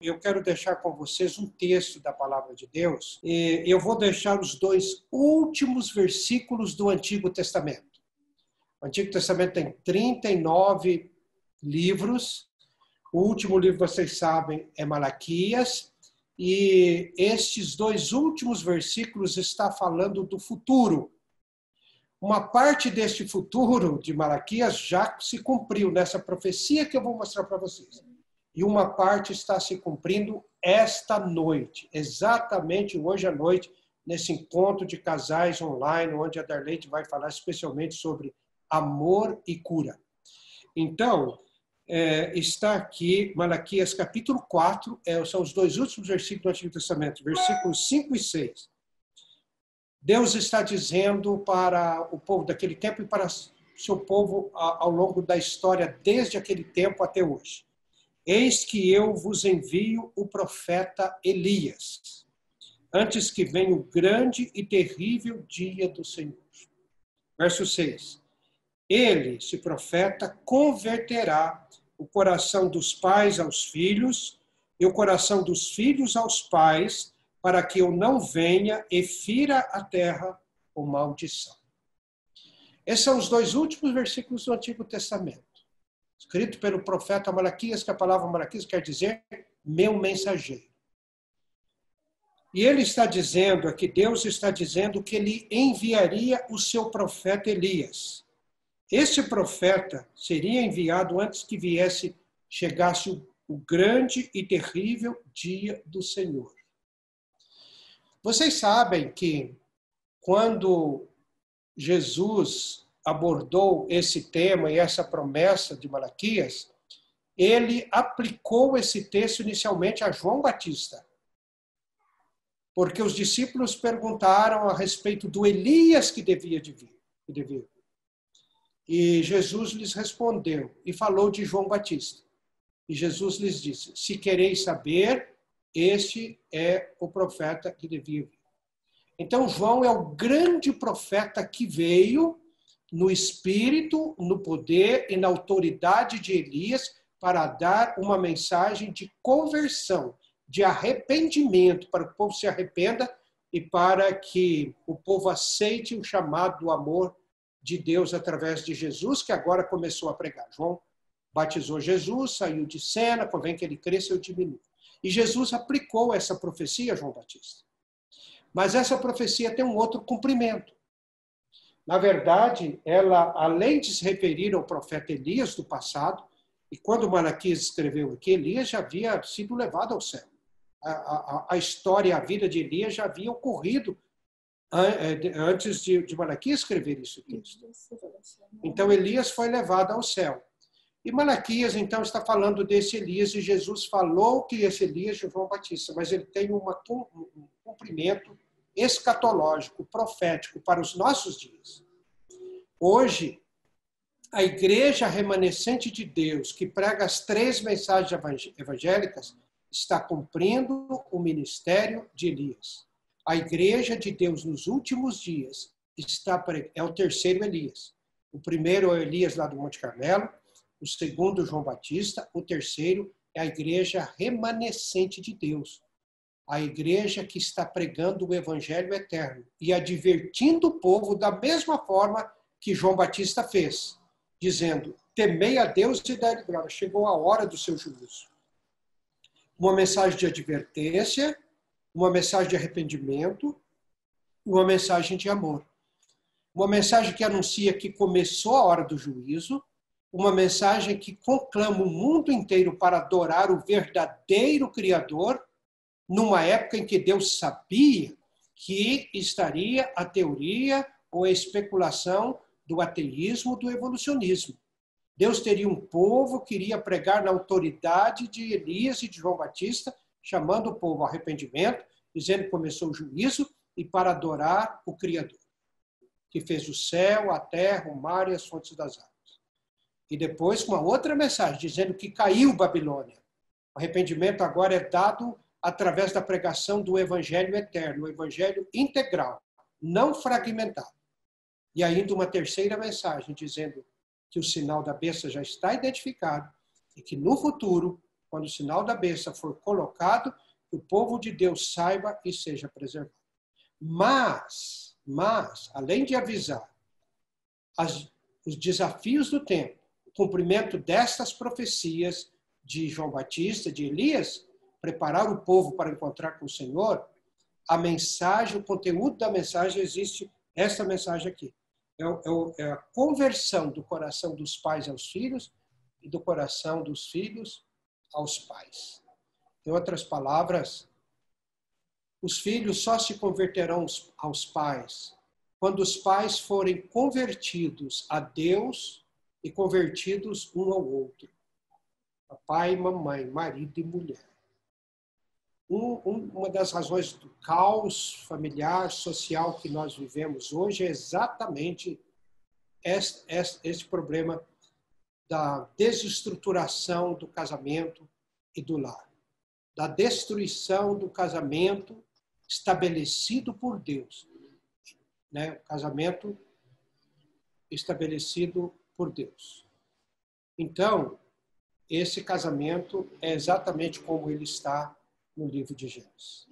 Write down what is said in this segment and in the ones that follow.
Eu quero deixar com vocês um texto da Palavra de Deus. E eu vou deixar os dois últimos versículos do Antigo Testamento. O Antigo Testamento tem 39 livros. O último livro, vocês sabem, é Malaquias. E estes dois últimos versículos está falando do futuro. Uma parte deste futuro de Malaquias já se cumpriu nessa profecia que eu vou mostrar para vocês. E uma parte está se cumprindo esta noite, exatamente hoje à noite, nesse encontro de casais online, onde a Darlete vai falar especialmente sobre amor e cura. Então, está aqui Malaquias capítulo 4, são os dois últimos versículos do Antigo Testamento, versículos 5 e 6. Deus está dizendo para o povo daquele tempo e para seu povo ao longo da história, desde aquele tempo até hoje. Eis que eu vos envio o profeta Elias, antes que venha o grande e terrível dia do Senhor. Verso 6. Ele, esse profeta, converterá o coração dos pais aos filhos e o coração dos filhos aos pais, para que eu não venha e fira a terra com maldição. Esses são os dois últimos versículos do Antigo Testamento. Escrito pelo profeta Malaquias, que a palavra Malaquias quer dizer meu mensageiro. E ele está dizendo aqui, Deus está dizendo que ele enviaria o seu profeta Elias. Esse profeta seria enviado antes que chegasse o grande e terrível dia do Senhor. Vocês sabem que quando Jesus abordou esse tema e essa promessa de Malaquias, ele aplicou esse texto inicialmente a João Batista. Porque os discípulos perguntaram a respeito do Elias que devia vir. E Jesus lhes respondeu e falou de João Batista. E Jesus lhes disse, se quereis saber, este é o profeta que devia vir. Então João é o grande profeta que veio no espírito, no poder e na autoridade de Elias para dar uma mensagem de conversão, de arrependimento, para que o povo se arrependa e para que o povo aceite o chamado do amor de Deus através de Jesus, que agora começou a pregar. João batizou Jesus, saiu de cena, convém que ele cresça e eu diminua. E Jesus aplicou essa profecia a João Batista. Mas essa profecia tem um outro cumprimento. Na verdade, ela, além de se referir ao profeta Elias do passado, e quando Malaquias escreveu aqui, Elias já havia sido levado ao céu. A história, a vida de Elias já havia ocorrido antes de Malaquias escrever esse texto. Então, Elias foi levado ao céu. E Malaquias, então, está falando desse Elias, e Jesus falou que esse Elias é João Batista, mas ele tem um cumprimento escatológico, profético para os nossos dias. Hoje, a igreja remanescente de Deus, que prega as 3 mensagens evangélicas, está cumprindo o ministério de Elias. A igreja de Deus nos últimos dias é o terceiro Elias. O primeiro é o Elias lá do Monte Carmelo, o segundo João Batista, o terceiro é a igreja remanescente de Deus. A igreja que está pregando o evangelho eterno e advertindo o povo da mesma forma que João Batista fez, dizendo, temei a Deus e dai-lhe glória, chegou a hora do seu juízo. Uma mensagem de advertência, uma mensagem de arrependimento, uma mensagem de amor. Uma mensagem que anuncia que começou a hora do juízo, uma mensagem que conclama o mundo inteiro para adorar o verdadeiro Criador, numa época em que Deus sabia que estaria a teoria ou a especulação do ateísmo, do evolucionismo. Deus teria um povo que iria pregar na autoridade de Elias e de João Batista, chamando o povo ao arrependimento, dizendo que começou o juízo e para adorar o Criador, que fez o céu, a terra, o mar e as fontes das águas. E depois uma outra mensagem, dizendo que caiu Babilônia. O arrependimento agora é dado através da pregação do evangelho eterno, o evangelho integral, não fragmentado. E ainda uma terceira mensagem, dizendo que o sinal da besta já está identificado e que no futuro, quando o sinal da besta for colocado, que o povo de Deus saiba e seja preservado. Mas, além de avisar os desafios do tempo, o cumprimento destas profecias de João Batista, de Elias, preparar o povo para encontrar com o Senhor, a mensagem, o conteúdo da mensagem existe, esta mensagem aqui. É a conversão do coração dos pais aos filhos e do coração dos filhos aos pais. Em outras palavras, os filhos só se converterão aos pais quando os pais forem convertidos a Deus e convertidos um ao outro. Papai e mamãe, marido e mulher. Uma das razões do caos familiar, social que nós vivemos hoje é exatamente esse problema da desestruturação do casamento e do lar, da destruição do casamento estabelecido por Deus, né? O casamento estabelecido por Deus. Então, esse casamento é exatamente como ele está no livro de Gênesis.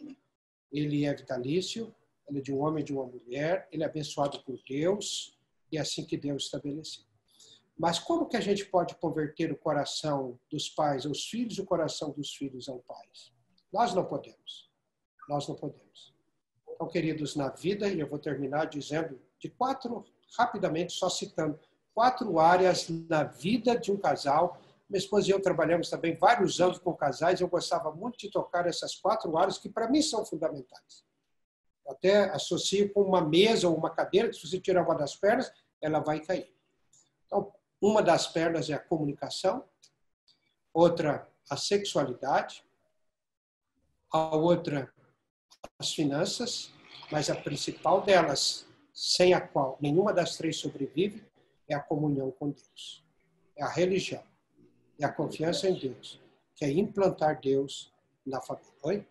Ele é vitalício, ele é de um homem e de uma mulher, ele é abençoado por Deus, e é assim que Deus estabeleceu. Mas como que a gente pode converter o coração dos pais aos filhos e o coração dos filhos aos pais? Nós não podemos. Nós não podemos. Então, queridos, na vida, e eu vou terminar dizendo rapidamente, só citando, 4 áreas na vida de um casal. Minha esposa e eu trabalhamos também vários anos com casais, eu gostava muito de tocar essas 4 áreas que para mim são fundamentais. Eu até associo com uma mesa ou uma cadeira, que se você tirar uma das pernas, ela vai cair. Então, uma das pernas é a comunicação, outra a sexualidade, a outra as finanças, mas a principal delas, sem a qual nenhuma das 3 sobrevive, é a comunhão com Deus. É a religião. É a confiança em Deus, que é implantar Deus na família. Oi?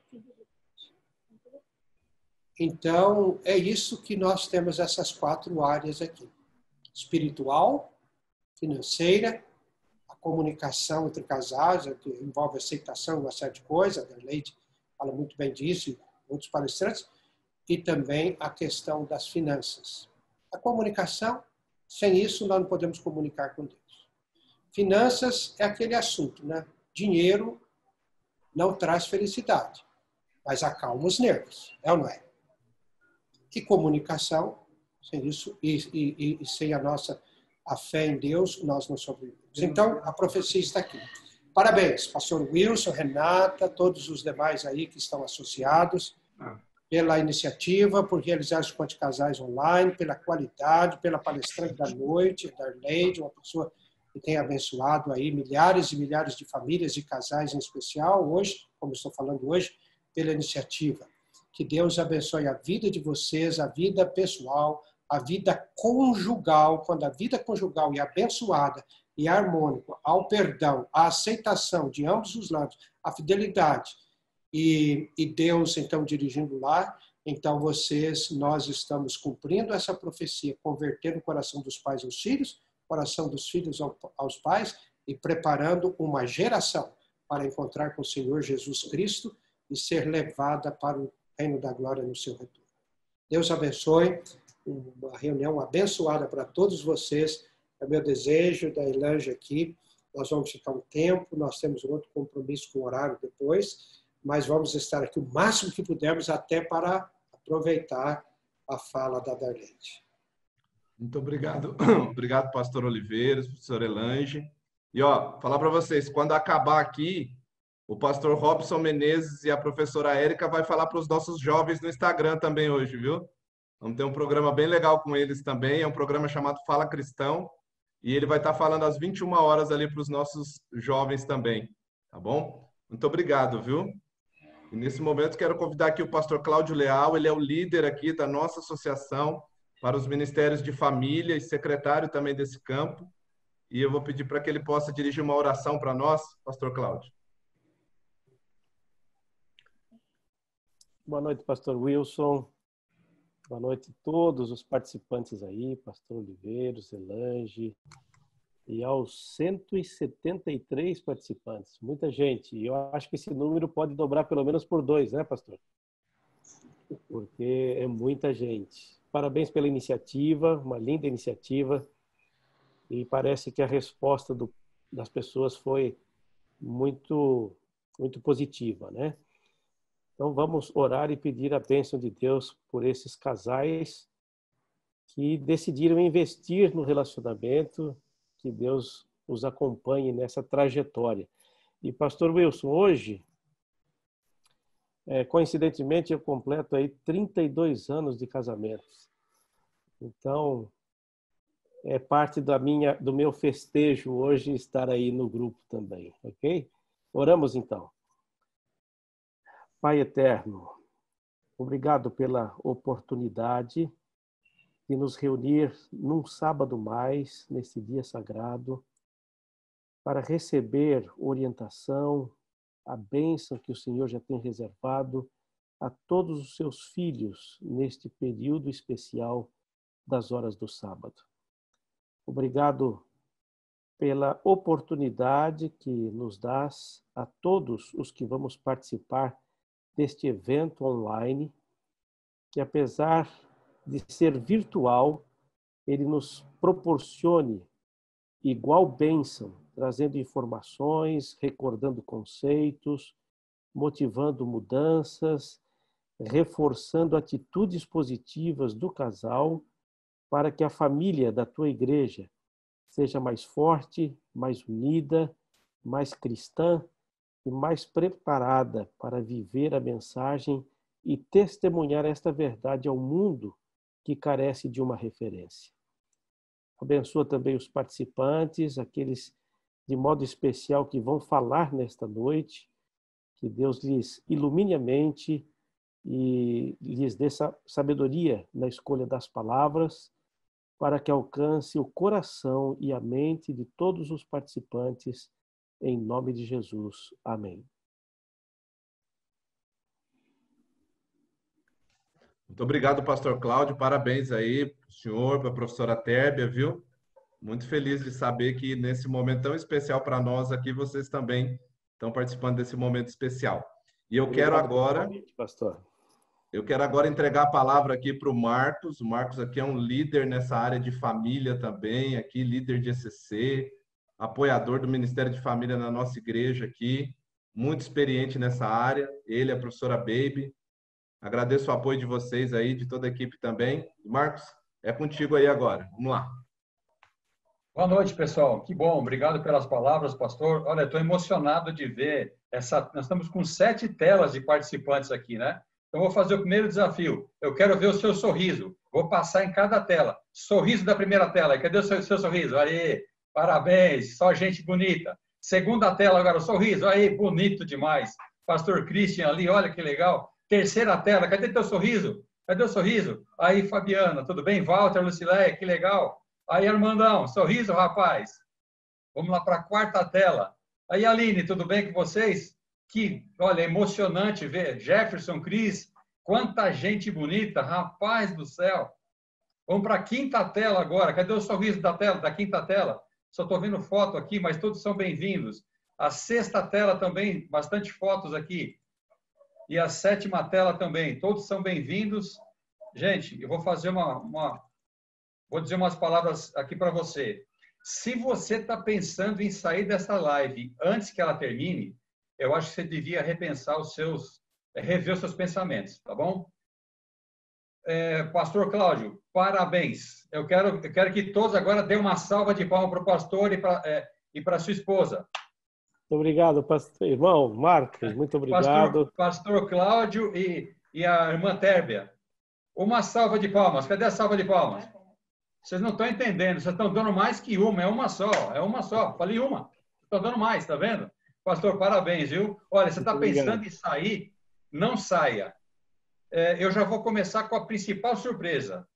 Então, é isso que nós temos, essas 4 áreas aqui. Espiritual, financeira, a comunicação entre casais, que envolve aceitação, uma série de coisas, a Leite fala muito bem disso, e outros palestrantes, e também a questão das finanças. A comunicação, sem isso, nós não podemos comunicar com Deus. Finanças é aquele assunto, né? Dinheiro não traz felicidade, mas acalma os nervos, é ou não é? E comunicação, sem isso, e sem a fé em Deus, nós não sobrevivemos. Então, a profecia está aqui. Parabéns, pastor Wilson, Renata, todos os demais aí que estão associados, pela iniciativa, por realizar os Conte Casais online, pela qualidade, pela palestrante da noite, Darleide, uma pessoa que tem abençoado aí milhares e milhares de famílias e casais em especial, hoje, como estou falando hoje, pela iniciativa. Que Deus abençoe a vida de vocês, a vida pessoal, a vida conjugal, quando a vida conjugal é abençoada e harmônica, ao perdão, à aceitação de ambos os lados, a fidelidade, e Deus, então, dirigindo lá, então nós estamos cumprindo essa profecia, convertendo o coração dos pais aos filhos, coração dos filhos aos pais, e preparando uma geração para encontrar com o Senhor Jesus Cristo e ser levada para o reino da glória no seu retorno. Deus abençoe, uma reunião abençoada para todos vocês, é meu desejo, da Elange aqui, nós vamos ficar um tempo, nós temos um outro compromisso com o horário depois, mas vamos estar aqui o máximo que pudermos até para aproveitar a fala da Darlene. Muito obrigado. Obrigado, pastor Oliveira, professor Elange. E, falar para vocês, quando acabar aqui, o pastor Robson Menezes e a professora Érica vai falar para os nossos jovens no Instagram também hoje, viu? Vamos ter um programa bem legal com eles também, é um programa chamado Fala Cristão, e ele vai estar falando às 21 horas ali para os nossos jovens também, tá bom? Muito obrigado, viu? E nesse momento quero convidar aqui o pastor Cláudio Leal, ele é o líder aqui da nossa associação para os ministérios de família e secretário também desse campo. E eu vou pedir para que ele possa dirigir uma oração para nós, pastor Cláudio. Boa noite, pastor Wilson. Boa noite a todos os participantes aí, pastor Oliveira, Elange, e aos 173 participantes. Muita gente. E eu acho que esse número pode dobrar pelo menos por 2, né, pastor? Porque é muita gente. Parabéns pela iniciativa, uma linda iniciativa. E parece que a resposta das pessoas foi muito, muito positiva, né? Então vamos orar e pedir a bênção de Deus por esses casais que decidiram investir no relacionamento, que Deus os acompanhe nessa trajetória. E pastor Wilson, hoje, coincidentemente, eu completo aí 32 anos de casamento. Então, é parte do meu festejo hoje estar aí no grupo também, ok? Oramos então. Pai eterno, obrigado pela oportunidade de nos reunir num sábado mais, nesse dia sagrado, para receber orientação, a bênção que o Senhor já tem reservado a todos os seus filhos neste período especial das horas do sábado. Obrigado pela oportunidade que nos dás a todos os que vamos participar deste evento online, que apesar de ser virtual, ele nos proporcione igual bênção, trazendo informações, recordando conceitos, motivando mudanças, reforçando atitudes positivas do casal para que a família da tua igreja seja mais forte, mais unida, mais cristã e mais preparada para viver a mensagem e testemunhar esta verdade ao mundo que carece de uma referência. Abençoa também os participantes, aqueles de modo especial que vão falar nesta noite, que Deus lhes ilumine a mente e lhes dê sabedoria na escolha das palavras, para que alcance o coração e a mente de todos os participantes, em nome de Jesus. Amém. Muito obrigado, pastor Cláudio. Parabéns aí para o senhor, para a professora Térbia, viu? Muito feliz de saber que nesse momento tão especial para nós aqui, vocês também estão participando desse momento especial. E eu quero agora, pastor. Eu quero agora entregar a palavra aqui para o Marcos. O Marcos aqui é um líder nessa área de família também, aqui líder de ECC, apoiador do Ministério de Família na nossa igreja aqui, muito experiente nessa área. Ele, a professora Baby. Agradeço o apoio de vocês aí, de toda a equipe também. Marcos, é contigo aí agora. Vamos lá. Boa noite, pessoal. Que bom. Obrigado pelas palavras, pastor. Olha, estou emocionado de ver Nós estamos com 7 telas de participantes aqui, né? Então, vou fazer o primeiro desafio. Eu quero ver o seu sorriso. Vou passar em cada tela. Sorriso da primeira tela. Cadê o seu sorriso? Aí, parabéns. Só gente bonita. Segunda tela agora, o sorriso. Aí, bonito demais. Pastor Christian ali, olha que legal. Terceira tela. Cadê teu sorriso? Cadê o sorriso? Aí, Fabiana, tudo bem? Walter, Lucileia, que legal. Aí, Armandão, sorriso, rapaz. Vamos lá para a quarta tela. Aí, Aline, tudo bem com vocês? Que, olha, emocionante ver. Jefferson, Cris, quanta gente bonita, rapaz do céu. Vamos para a quinta tela agora. Cadê o sorriso da quinta tela? Só estou vendo foto aqui, mas todos são bem-vindos. A sexta tela também, bastante fotos aqui. E a sétima tela também, todos são bem-vindos. Gente, eu vou fazer vou dizer umas palavras aqui para você. Se você está pensando em sair dessa live antes que ela termine, eu acho que você devia repensar rever os seus pensamentos, tá bom? Pastor Cláudio, parabéns. Eu quero que todos agora dêem uma salva de palmas para o pastor e para sua esposa. Muito obrigado, pastor. Irmão Marcos, muito obrigado. Pastor Cláudio e a irmã Térbia. Uma salva de palmas. Cadê a salva de palmas? Vocês não estão entendendo. Vocês estão dando mais que uma. É uma só. Falei uma. Estão dando mais, tá vendo? Pastor, parabéns, viu? Olha, você está pensando em sair? Não saia. Eu já vou começar com a principal surpresa.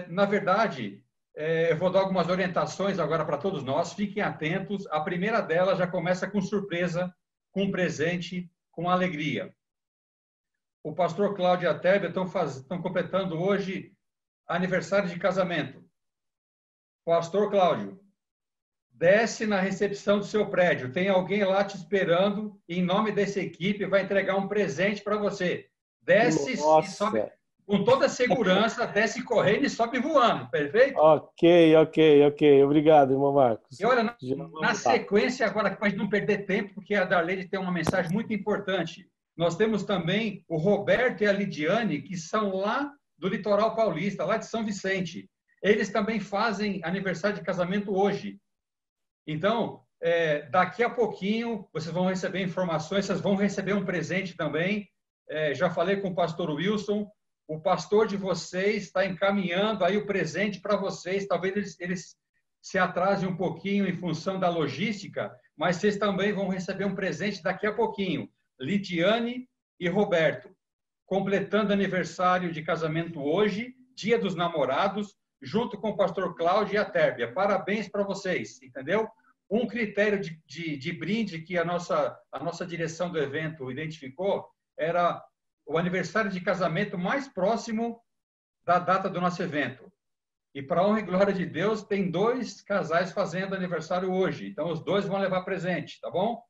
Na verdade, eu vou dar algumas orientações agora para todos nós. Fiquem atentos. A primeira delas já começa com surpresa, com presente, com alegria. O pastor Cláudio e a Térbia estão completando hoje aniversário de casamento. Pastor Cláudio, desce na recepção do seu prédio. Tem alguém lá te esperando, em nome dessa equipe, vai entregar um presente para você. Desce e sobe com toda a segurança, desce correndo e sobe voando, perfeito? Ok. Obrigado, irmão Marcos. E olha, na sequência, agora, para não perder tempo, porque a Darlene tem uma mensagem muito importante. Nós temos também o Roberto e a Lidiane, que são lá do litoral paulista, lá de São Vicente. Eles também fazem aniversário de casamento hoje. Então, daqui a pouquinho, vocês vão receber informações, vocês vão receber um presente também. Já falei com o pastor Wilson, o pastor de vocês está encaminhando aí o presente para vocês. Talvez eles se atrasem um pouquinho em função da logística, mas vocês também vão receber um presente daqui a pouquinho. Lidiane e Roberto, completando aniversário de casamento hoje, Dia dos Namorados, junto com o pastor Cláudio e a Térbia. Parabéns para vocês, entendeu? Um critério de brinde que a nossa direção do evento identificou era o aniversário de casamento mais próximo da data do nosso evento. E, para a honra e glória de Deus, tem 2 casais fazendo aniversário hoje. Então, os 2 vão levar presente, tá bom?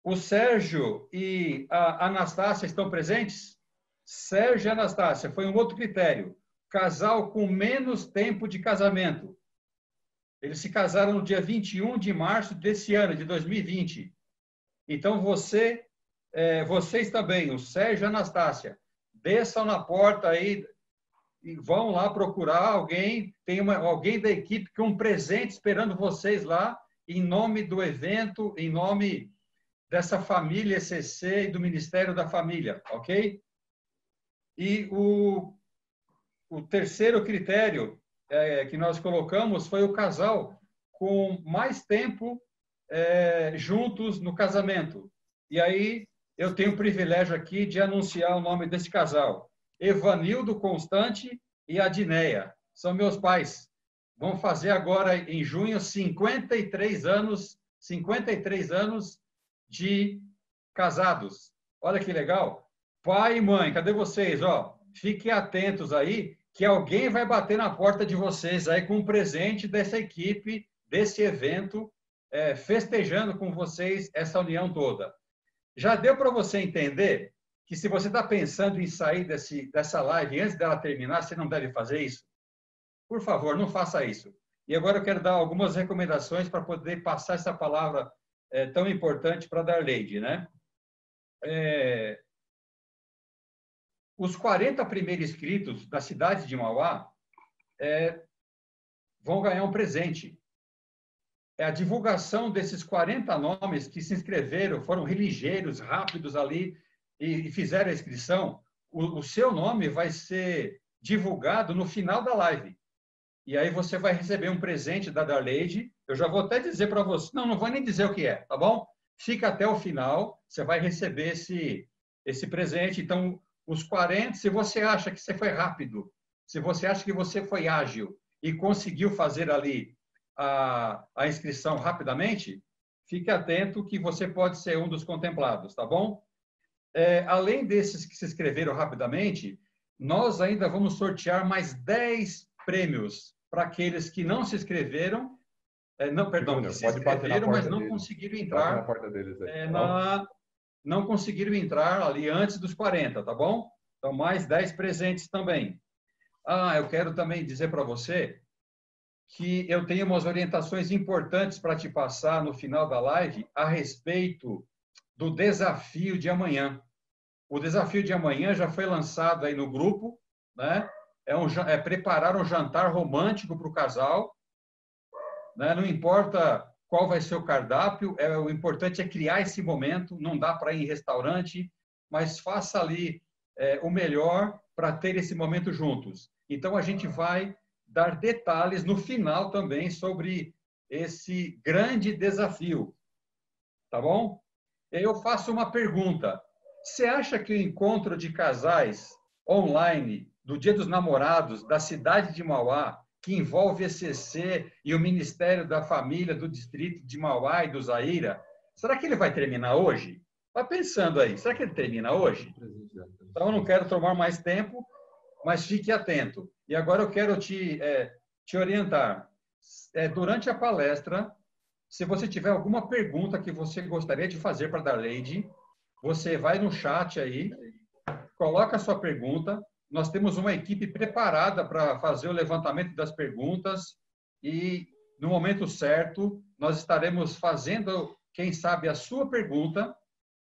O Sérgio e a Anastácia estão presentes? Sérgio e Anastácia, foi um outro critério. Casal com menos tempo de casamento. Eles se casaram no dia 21 de março desse ano, de 2020. Então, vocês também, o Sérgio e a Anastácia, desçam na porta aí e vão lá procurar alguém, tem alguém da equipe com um presente esperando vocês lá, em nome do evento, em nome dessa família ECC e do Ministério da Família, ok? E o terceiro critério que nós colocamos foi o casal com mais tempo juntos no casamento. E aí eu tenho o privilégio aqui de anunciar o nome desse casal. Evanildo Constante e Adineia. São meus pais. Vão fazer agora, em junho, 53 anos de casados. Olha que legal. Pai e mãe, cadê vocês? Fiquem atentos aí, que alguém vai bater na porta de vocês aí com um presente dessa equipe, desse evento, festejando com vocês essa união toda. Já deu para você entender que se você está pensando em sair dessa live antes dela terminar, você não deve fazer isso? Por favor, não faça isso. E agora eu quero dar algumas recomendações para poder passar essa palavra tão importante para a Darleide, né? Os 40 primeiros inscritos da cidade de Mauá vão ganhar um presente. A divulgação desses 40 nomes que se inscreveram, foram ligeiros, rápidos ali, e fizeram a inscrição, o seu nome vai ser divulgado no final da live. E aí você vai receber um presente da Darleide. Eu já vou até dizer para você, não vou nem dizer o que é, tá bom? Fica até o final, você vai receber esse presente. Então, os 40, se você acha que você foi rápido, se você acha que você foi ágil e conseguiu fazer ali a inscrição rapidamente, fique atento que você pode ser um dos contemplados, tá bom? Além desses que se inscreveram rapidamente, nós ainda vamos sortear mais 10 prêmios para aqueles que não se inscreveram, que se inscreveram, mas não conseguiram entrar na porta deles aí. Não conseguiram entrar ali antes dos 40, tá bom? Então, mais 10 presentes também. Eu quero também dizer para você que eu tenho umas orientações importantes para te passar no final da live a respeito do desafio de amanhã. O desafio de amanhã já foi lançado aí no grupo, né? Preparar um jantar romântico para o casal, né? Não importa qual vai ser o cardápio, o importante é criar esse momento, não dá para ir em restaurante, mas faça ali o melhor para ter esse momento juntos. Então, a gente vai dar detalhes no final também sobre esse grande desafio, tá bom? Eu faço uma pergunta. Você acha que o encontro de casais online do Dia dos Namorados da cidade de Mauá, que envolve ECC e o Ministério da Família do Distrito de Mauá e do Zaira, será que ele vai terminar hoje? Vai pensando aí, será que ele termina hoje? Então, eu não quero tomar mais tempo, mas fique atento. E agora eu quero te orientar. durante a palestra, se você tiver alguma pergunta que você gostaria de fazer para a Darleide, você vai no chat aí, coloca a sua pergunta. Nós temos uma equipe preparada para fazer o levantamento das perguntas e, no momento certo, nós estaremos fazendo, quem sabe, a sua pergunta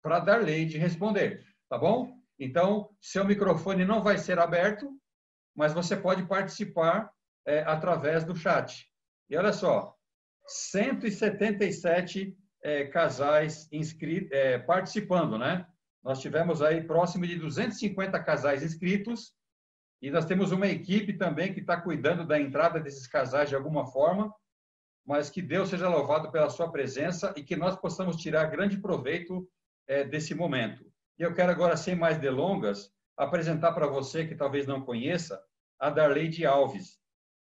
para a Darleide responder, tá bom? Então, seu microfone não vai ser aberto, mas você pode participar através do chat. E olha só, 177 casais participando, né? Nós tivemos aí próximo de 250 casais inscritos e nós temos uma equipe também que está cuidando da entrada desses casais de alguma forma, mas que Deus seja louvado pela sua presença e que nós possamos tirar grande proveito desse momento. E eu quero agora, sem mais delongas, apresentar para você que talvez não conheça, a Darleide Alves.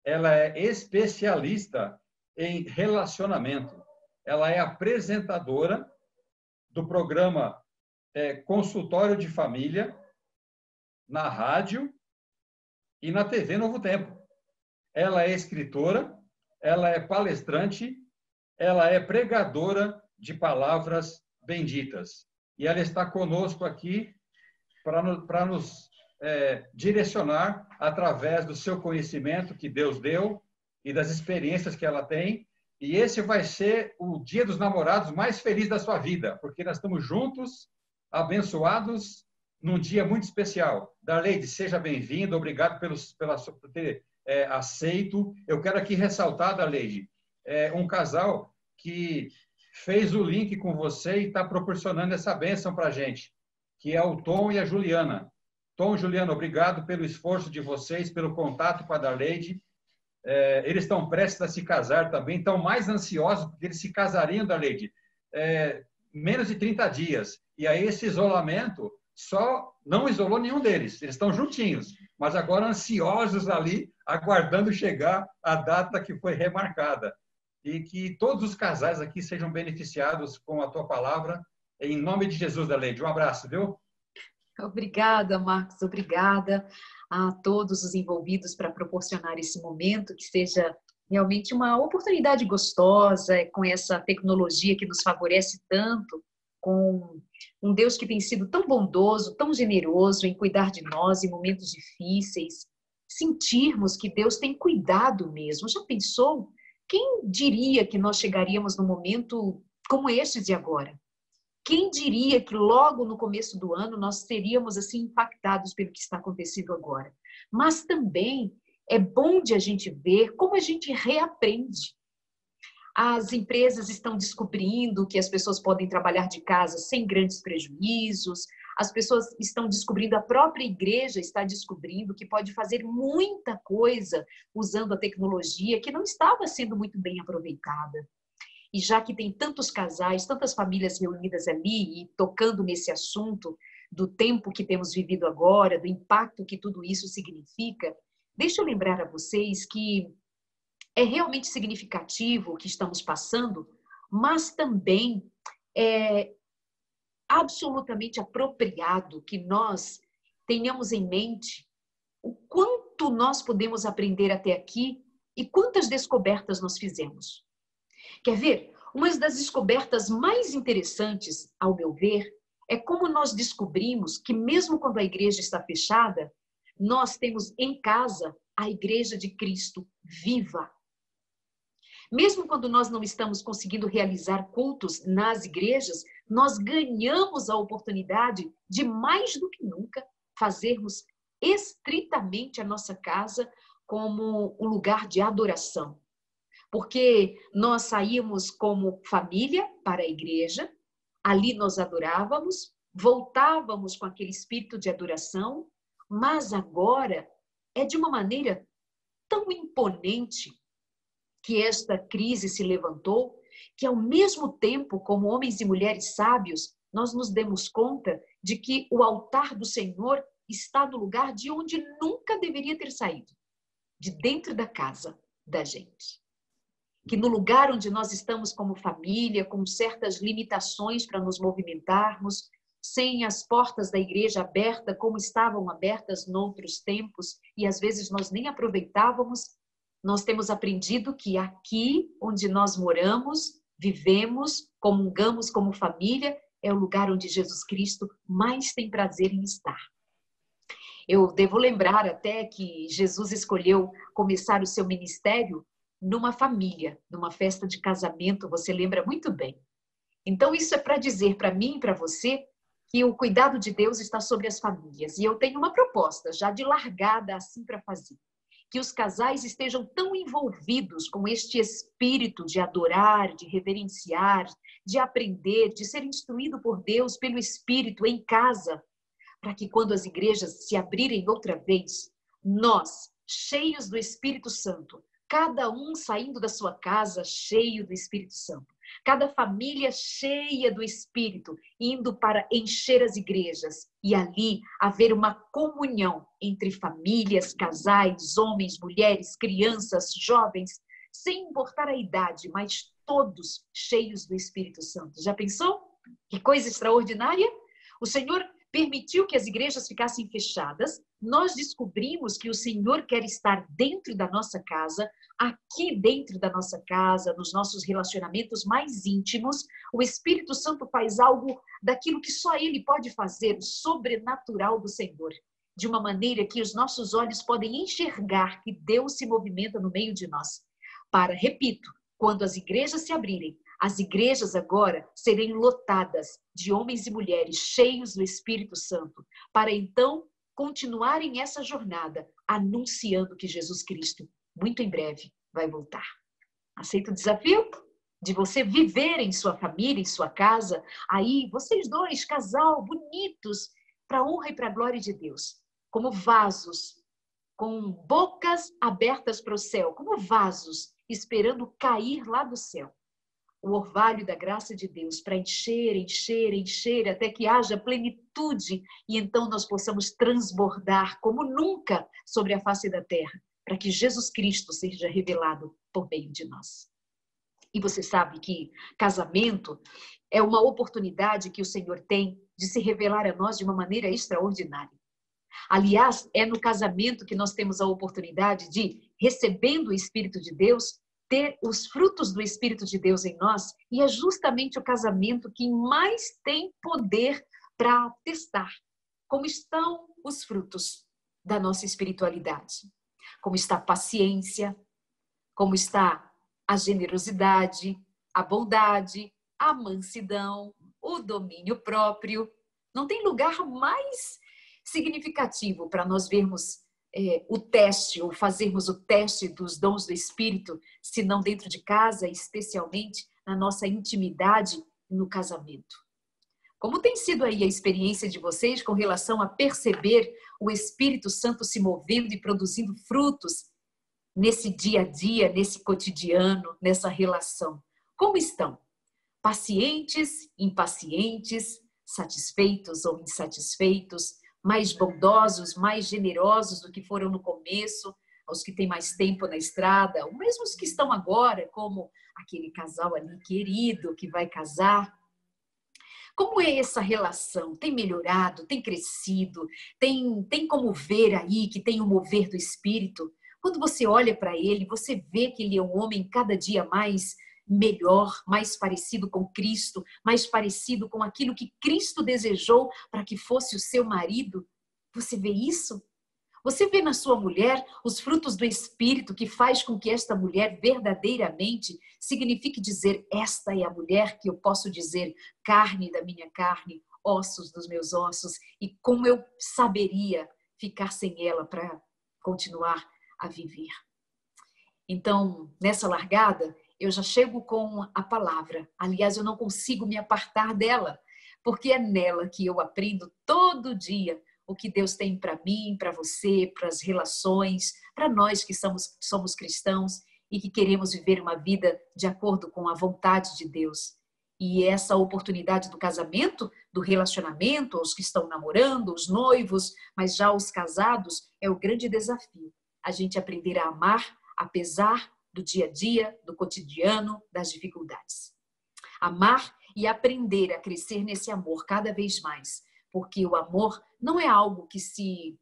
Ela é especialista em relacionamento. Ela é apresentadora do programa Consultório de Família, na rádio e na TV Novo Tempo. Ela é escritora, ela é palestrante, ela é pregadora de palavras benditas. E ela está conosco aqui para nos direcionar através do seu conhecimento que Deus deu e das experiências que ela tem. E esse vai ser o Dia dos Namorados mais feliz da sua vida, porque nós estamos juntos, abençoados, num dia muito especial. Darleide, seja bem-vinda, obrigado por ter aceito. Eu quero aqui ressaltar, Darleide, um casal que fez o link com você e está proporcionando essa bênção para a gente, que é o Tom e a Juliana. Tom e Juliana, obrigado pelo esforço de vocês, pelo contato com a Darleide. Eles estão prestes a se casar também, estão mais ansiosos, porque eles se casariam, Darleide, menos de 30 dias. E aí esse isolamento só não isolou nenhum deles. Eles estão juntinhos, mas agora ansiosos ali, aguardando chegar a data que foi remarcada. E que todos os casais aqui sejam beneficiados com a tua palavra. Em nome de Jesus, Darleide. Um abraço, viu? Obrigada, Marcos. Obrigada a todos os envolvidos para proporcionar esse momento, que seja realmente uma oportunidade gostosa, com essa tecnologia que nos favorece tanto, com um Deus que tem sido tão bondoso, tão generoso em cuidar de nós em momentos difíceis. Sentirmos que Deus tem cuidado mesmo. Já pensou? Quem diria que nós chegaríamos num momento como este de agora? Quem diria que logo no começo do ano nós seríamos assim impactados pelo que está acontecendo agora? Mas também é bom de a gente ver como a gente reaprende. As empresas estão descobrindo que as pessoas podem trabalhar de casa sem grandes prejuízos. As pessoas estão descobrindo, a própria igreja está descobrindo que pode fazer muita coisa usando a tecnologia que não estava sendo muito bem aproveitada. E já que tem tantos casais, tantas famílias reunidas ali e tocando nesse assunto do tempo que temos vivido agora, do impacto que tudo isso significa, deixa eu lembrar a vocês que é realmente significativo o que estamos passando, mas também é absolutamente apropriado que nós tenhamos em mente o quanto nós podemos aprender até aqui e quantas descobertas nós fizemos. Quer ver? Uma das descobertas mais interessantes, ao meu ver, é como nós descobrimos que mesmo quando a igreja está fechada, nós temos em casa a igreja de Cristo viva. Mesmo quando nós não estamos conseguindo realizar cultos nas igrejas, nós ganhamos a oportunidade de, mais do que nunca, fazermos estritamente a nossa casa como um lugar de adoração. Porque nós saímos como família para a igreja, ali nós adorávamos, voltávamos com aquele espírito de adoração, mas agora é de uma maneira tão imponente que esta crise se levantou, que ao mesmo tempo, como homens e mulheres sábios, nós nos demos conta de que o altar do Senhor está no lugar de onde nunca deveria ter saído, de dentro da casa da gente. Que no lugar onde nós estamos como família, com certas limitações para nos movimentarmos, sem as portas da igreja abertas como estavam abertas noutros tempos, e às vezes nós nem aproveitávamos, nós temos aprendido que aqui onde nós moramos, vivemos, comungamos como família, é o lugar onde Jesus Cristo mais tem prazer em estar. Eu devo lembrar até que Jesus escolheu começar o seu ministério numa família, numa festa de casamento, você lembra muito bem. Então isso é para dizer para mim e para você que o cuidado de Deus está sobre as famílias. E eu tenho uma proposta já de largada assim para fazer. Que os casais estejam tão envolvidos com este espírito de adorar, de reverenciar, de aprender, de ser instruído por Deus, pelo Espírito em casa, para que quando as igrejas se abrirem outra vez, nós, cheios do Espírito Santo, cada um saindo da sua casa cheio do Espírito Santo, cada família cheia do Espírito, indo para encher as igrejas e ali haver uma comunhão entre famílias, casais, homens, mulheres, crianças, jovens, sem importar a idade, mas todos cheios do Espírito Santo. Já pensou? Que coisa extraordinária! O Senhor permitiu que as igrejas ficassem fechadas. Nós descobrimos que o Senhor quer estar dentro da nossa casa, aqui dentro da nossa casa, nos nossos relacionamentos mais íntimos. O Espírito Santo faz algo daquilo que só Ele pode fazer, o sobrenatural do Senhor, de uma maneira que os nossos olhos podem enxergar que Deus se movimenta no meio de nós. Para, repito, quando as igrejas se abrirem, as igrejas agora serem lotadas de homens e mulheres cheios do Espírito Santo, para então continuarem essa jornada anunciando que Jesus Cristo, muito em breve, vai voltar. Aceita o desafio de você viver em sua família, em sua casa, aí vocês dois, casal, bonitos, para a honra e para a glória de Deus, como vasos, com bocas abertas para o céu, como vasos esperando cair lá do céu. O orvalho da graça de Deus para encher, encher, encher, até que haja plenitude e então nós possamos transbordar como nunca sobre a face da terra, para que Jesus Cristo seja revelado por meio de nós. E você sabe que casamento é uma oportunidade que o Senhor tem de se revelar a nós de uma maneira extraordinária. Aliás, é no casamento que nós temos a oportunidade de, recebendo o Espírito de Deus, ter os frutos do Espírito de Deus em nós, e é justamente o casamento que mais tem poder para testar como estão os frutos da nossa espiritualidade, como está a paciência, como está a generosidade, a bondade, a mansidão, o domínio próprio. Não tem lugar mais significativo para nós vermos o teste, ou fazermos o teste dos dons do Espírito, se não dentro de casa, especialmente na nossa intimidade no casamento. Como tem sido aí a experiência de vocês com relação a perceber o Espírito Santo se movendo e produzindo frutos nesse dia a dia, nesse cotidiano, nessa relação? Como estão? Pacientes, impacientes, satisfeitos ou insatisfeitos, mais bondosos, mais generosos do que foram no começo, aos que têm mais tempo na estrada, ou mesmo os que estão agora, como aquele casal ali querido que vai casar. Como é essa relação? Tem melhorado? Tem crescido? Tem como ver aí que tem o mover do Espírito? Quando você olha para ele, você vê que ele é um homem cada dia mais melhor, mais parecido com Cristo, mais parecido com aquilo que Cristo desejou para que fosse o seu marido. Você vê isso? Você vê na sua mulher os frutos do Espírito que faz com que esta mulher verdadeiramente signifique dizer: esta é a mulher que eu posso dizer, carne da minha carne, ossos dos meus ossos, e como eu saberia ficar sem ela para continuar a viver. Então, nessa largada, eu já chego com a palavra. Aliás, eu não consigo me apartar dela, porque é nela que eu aprendo todo dia o que Deus tem para mim, para você, para as relações, para nós que somos cristãos e que queremos viver uma vida de acordo com a vontade de Deus. E essa oportunidade do casamento, do relacionamento, os que estão namorando, os noivos, mas já os casados, é o grande desafio. A gente aprender a amar, apesar do dia a dia, do cotidiano, das dificuldades. Amar e aprender a crescer nesse amor cada vez mais, porque o amor não é algo que se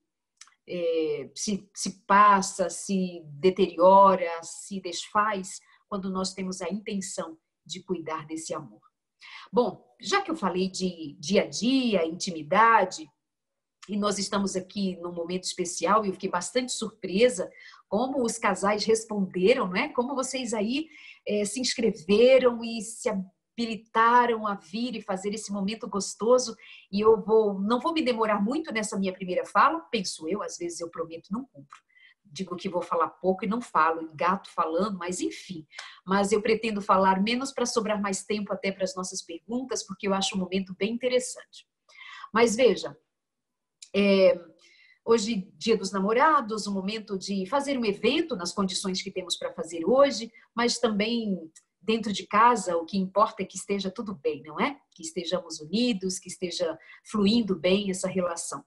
se passa, se deteriora, se desfaz, quando nós temos a intenção de cuidar desse amor. Bom, já que eu falei de dia a dia, intimidade, e nós estamos aqui num momento especial, e eu fiquei bastante surpresa como os casais responderam, não é? Como vocês aí se inscreveram e se habilitaram a vir e fazer esse momento gostoso. E eu não vou me demorar muito nessa minha primeira fala, penso eu, às vezes eu prometo e não cumpro. Digo que vou falar pouco e não falo, gato falando, mas enfim. Mas eu pretendo falar menos para sobrar mais tempo até para as nossas perguntas, porque eu acho um momento bem interessante. Mas veja, hoje, Dia dos Namorados, um momento de fazer um evento nas condições que temos para fazer hoje, mas também dentro de casa, o que importa é que esteja tudo bem, não é? Que estejamos unidos, que esteja fluindo bem essa relação.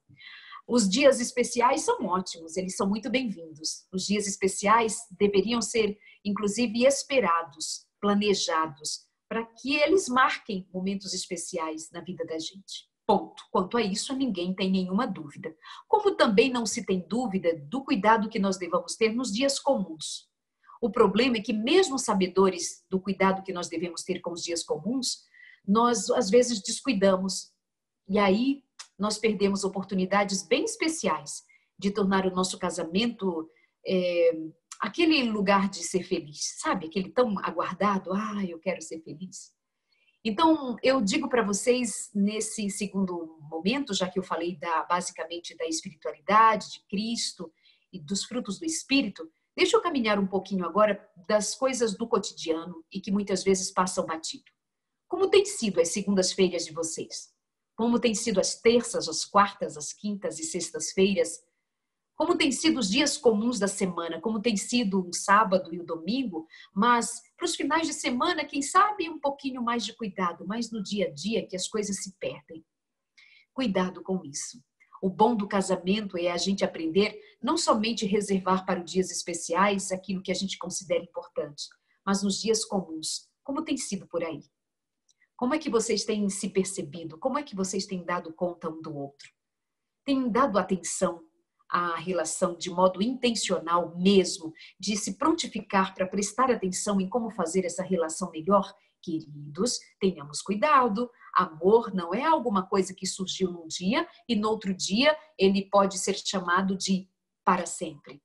Os dias especiais são ótimos, eles são muito bem-vindos. Os dias especiais deveriam ser, inclusive, esperados, planejados, para que eles marquem momentos especiais na vida da gente. Ponto. Quanto a isso, ninguém tem nenhuma dúvida. Como também não se tem dúvida do cuidado que nós devemos ter nos dias comuns. O problema é que, mesmo sabedores do cuidado que nós devemos ter com os dias comuns, nós, às vezes, descuidamos. E aí, nós perdemos oportunidades bem especiais de tornar o nosso casamento aquele lugar de ser feliz, sabe? Aquele tão aguardado, eu quero ser feliz. Então, eu digo para vocês, nesse segundo momento, já que eu falei basicamente da espiritualidade, de Cristo e dos frutos do Espírito, deixa eu caminhar um pouquinho agora das coisas do cotidiano e que muitas vezes passam batido. Como tem sido as segundas-feiras de vocês? Como tem sido as terças, as quartas, as quintas e sextas-feiras? Como tem sido os dias comuns da semana? Como tem sido o sábado e o domingo? Mas para os finais de semana, quem sabe um pouquinho mais de cuidado, mas no dia a dia que as coisas se perdem. Cuidado com isso. O bom do casamento é a gente aprender não somente reservar para os dias especiais aquilo que a gente considera importante, mas nos dias comuns. Como tem sido por aí? Como é que vocês têm se percebido? Como é que vocês têm dado conta um do outro? Têm dado atenção à relação de modo intencional mesmo, de se prontificar para prestar atenção em como fazer essa relação melhor? Queridos, tenhamos cuidado. Amor não é alguma coisa que surgiu num dia e no outro dia ele pode ser chamado de para sempre.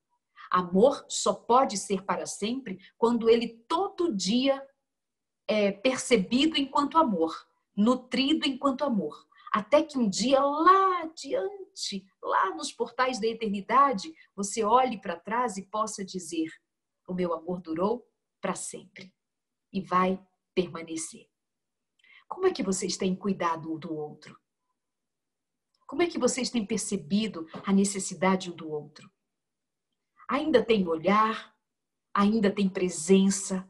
Amor só pode ser para sempre quando ele todo dia é percebido enquanto amor, nutrido enquanto amor. Até que um dia lá adiante, lá nos portais da eternidade, você olhe para trás e possa dizer: o meu amor durou para sempre e vai permanecer. Como é que vocês têm cuidado um do outro? Como é que vocês têm percebido a necessidade um do outro? Ainda tem olhar? Ainda tem presença?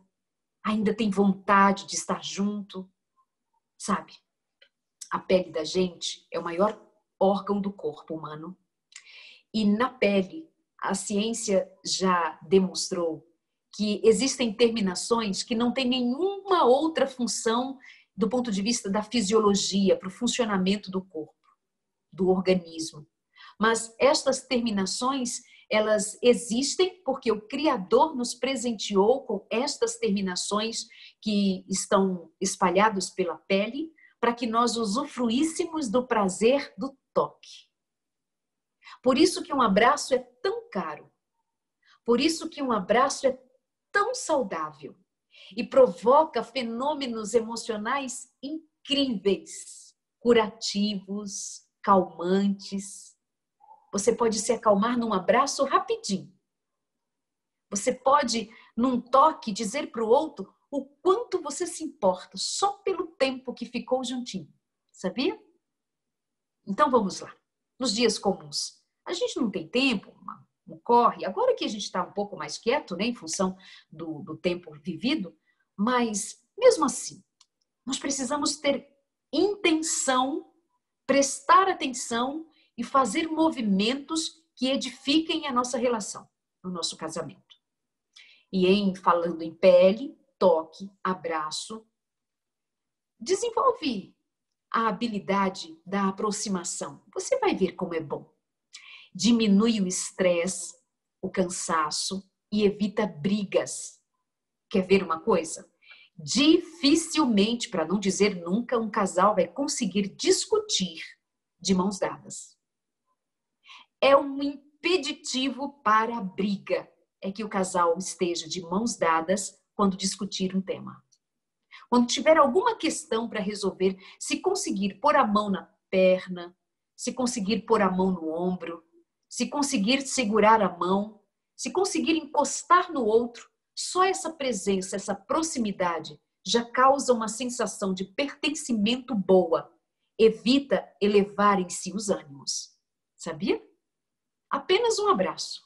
Ainda tem vontade de estar junto? Sabe? A pele da gente é o maior órgão do corpo humano. E na pele, a ciência já demonstrou que existem terminações que não têm nenhuma outra função do ponto de vista da fisiologia, para o funcionamento do corpo, do organismo. Mas estas terminações, elas existem porque o Criador nos presenteou com estas terminações que estão espalhadas pela pele, para que nós usufruíssemos do prazer do toque. Por isso que um abraço é tão caro. Por isso que um abraço é tão saudável e provoca fenômenos emocionais incríveis, curativos, calmantes. Você pode se acalmar num abraço rapidinho. Você pode, num toque, dizer para o outro o quanto você se importa só pelo tempo que ficou juntinho. Sabia? Então vamos lá. Nos dias comuns, a gente não tem tempo, não corre. Agora que a gente está um pouco mais quieto, né, em função do tempo vivido, mas mesmo assim, nós precisamos ter intenção, prestar atenção e fazer movimentos que edifiquem a nossa relação, no nosso casamento. E falando em pele, toque, abraço, desenvolve a habilidade da aproximação. Você vai ver como é bom. diminui o estresse, o cansaço e evita brigas. Quer ver uma coisa? Dificilmente, para não dizer nunca, um casal vai conseguir discutir de mãos dadas. É um impeditivo para a briga, é que o casal esteja de mãos dadas quando discutir um tema. Quando tiver alguma questão para resolver, se conseguir pôr a mão na perna, se conseguir pôr a mão no ombro, se conseguir segurar a mão, se conseguir encostar no outro, só essa presença, essa proximidade já causa uma sensação de pertencimento boa. Evita elevar em si os ânimos. Sabia? Apenas um abraço.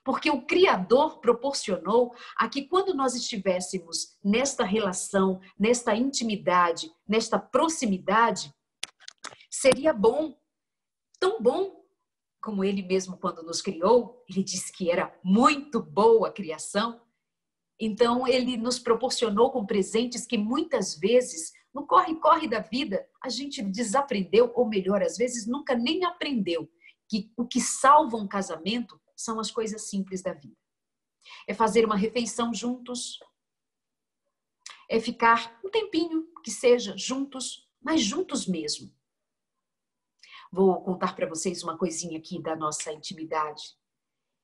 Porque o Criador proporcionou a que quando nós estivéssemos nesta relação, nesta intimidade, nesta proximidade, seria bom, tão bom como Ele mesmo quando nos criou, Ele disse que era muito boa a criação. Então, Ele nos proporcionou com presentes que muitas vezes, no corre-corre da vida, a gente desaprendeu, ou melhor, às vezes nunca nem aprendeu, que o que salva um casamento são as coisas simples da vida. É fazer uma refeição juntos, é ficar um tempinho, que seja, juntos, mas juntos mesmo. Vou contar para vocês uma coisinha aqui da nossa intimidade.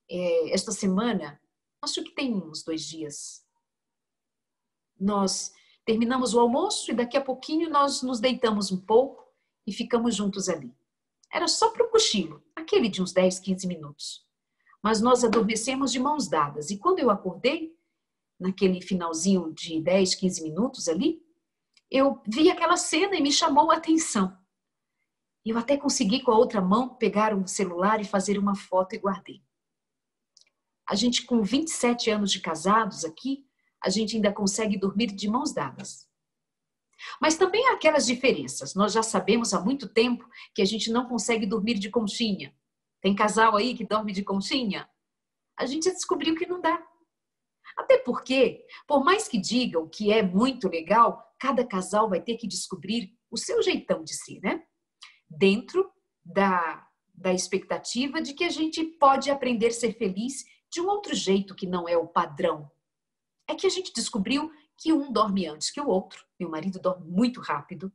Esta semana, acho que tem uns 2 dias, nós terminamos o almoço e daqui a pouquinho nós nos deitamos um pouco e ficamos juntos ali. Era só para o cochilo, aquele de uns 10, 15 minutos. Mas nós adormecemos de mãos dadas. E quando eu acordei, naquele finalzinho de 10, 15 minutos ali, eu vi aquela cena e me chamou a atenção. Eu até consegui com a outra mão pegar um celular e fazer uma foto e guardei. A gente com 27 anos de casados aqui, a gente ainda consegue dormir de mãos dadas. Mas também há aquelas diferenças. Nós já sabemos há muito tempo que a gente não consegue dormir de conchinha. Tem casal aí que dorme de conchinha? A gente já descobriu que não dá. Até porque, por mais que digam que é muito legal, cada casal vai ter que descobrir o seu jeitão de ser, né? Dentro da expectativa de que a gente pode aprender a ser feliz de um outro jeito que não é o padrão. É que a gente descobriu que um dorme antes que o outro. Meu marido dorme muito rápido.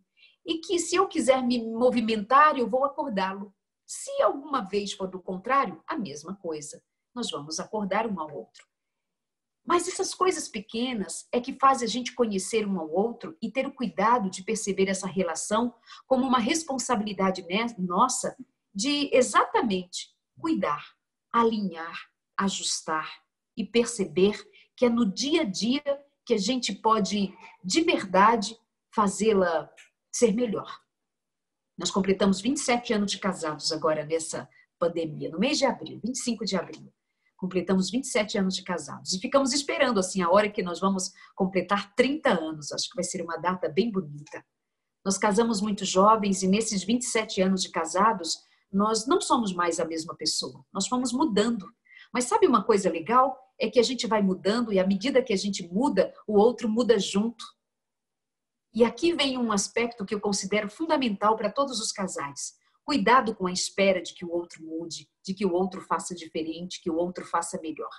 E que se eu quiser me movimentar, eu vou acordá-lo. Se alguma vez for do contrário, a mesma coisa. Nós vamos acordar um ao outro. Mas essas coisas pequenas é que fazem a gente conhecer um ao outro e ter o cuidado de perceber essa relação como uma responsabilidade nossa de exatamente cuidar, alinhar, ajustar e perceber que é no dia a dia que a gente pode, de verdade, fazê-la ser melhor. Nós completamos 27 anos de casados agora nessa pandemia, no mês de abril, 25 de abril. Completamos 27 anos de casados. E ficamos esperando, assim, a hora que nós vamos completar 30 anos. Acho que vai ser uma data bem bonita. Nós casamos muito jovens e nesses 27 anos de casados, nós não somos mais a mesma pessoa. Nós fomos mudando. Mas sabe uma coisa legal? É que a gente vai mudando e à medida que a gente muda, o outro muda junto. E aqui vem um aspecto que eu considero fundamental para todos os casais. Cuidado com a espera de que o outro mude, de que o outro faça diferente, que o outro faça melhor.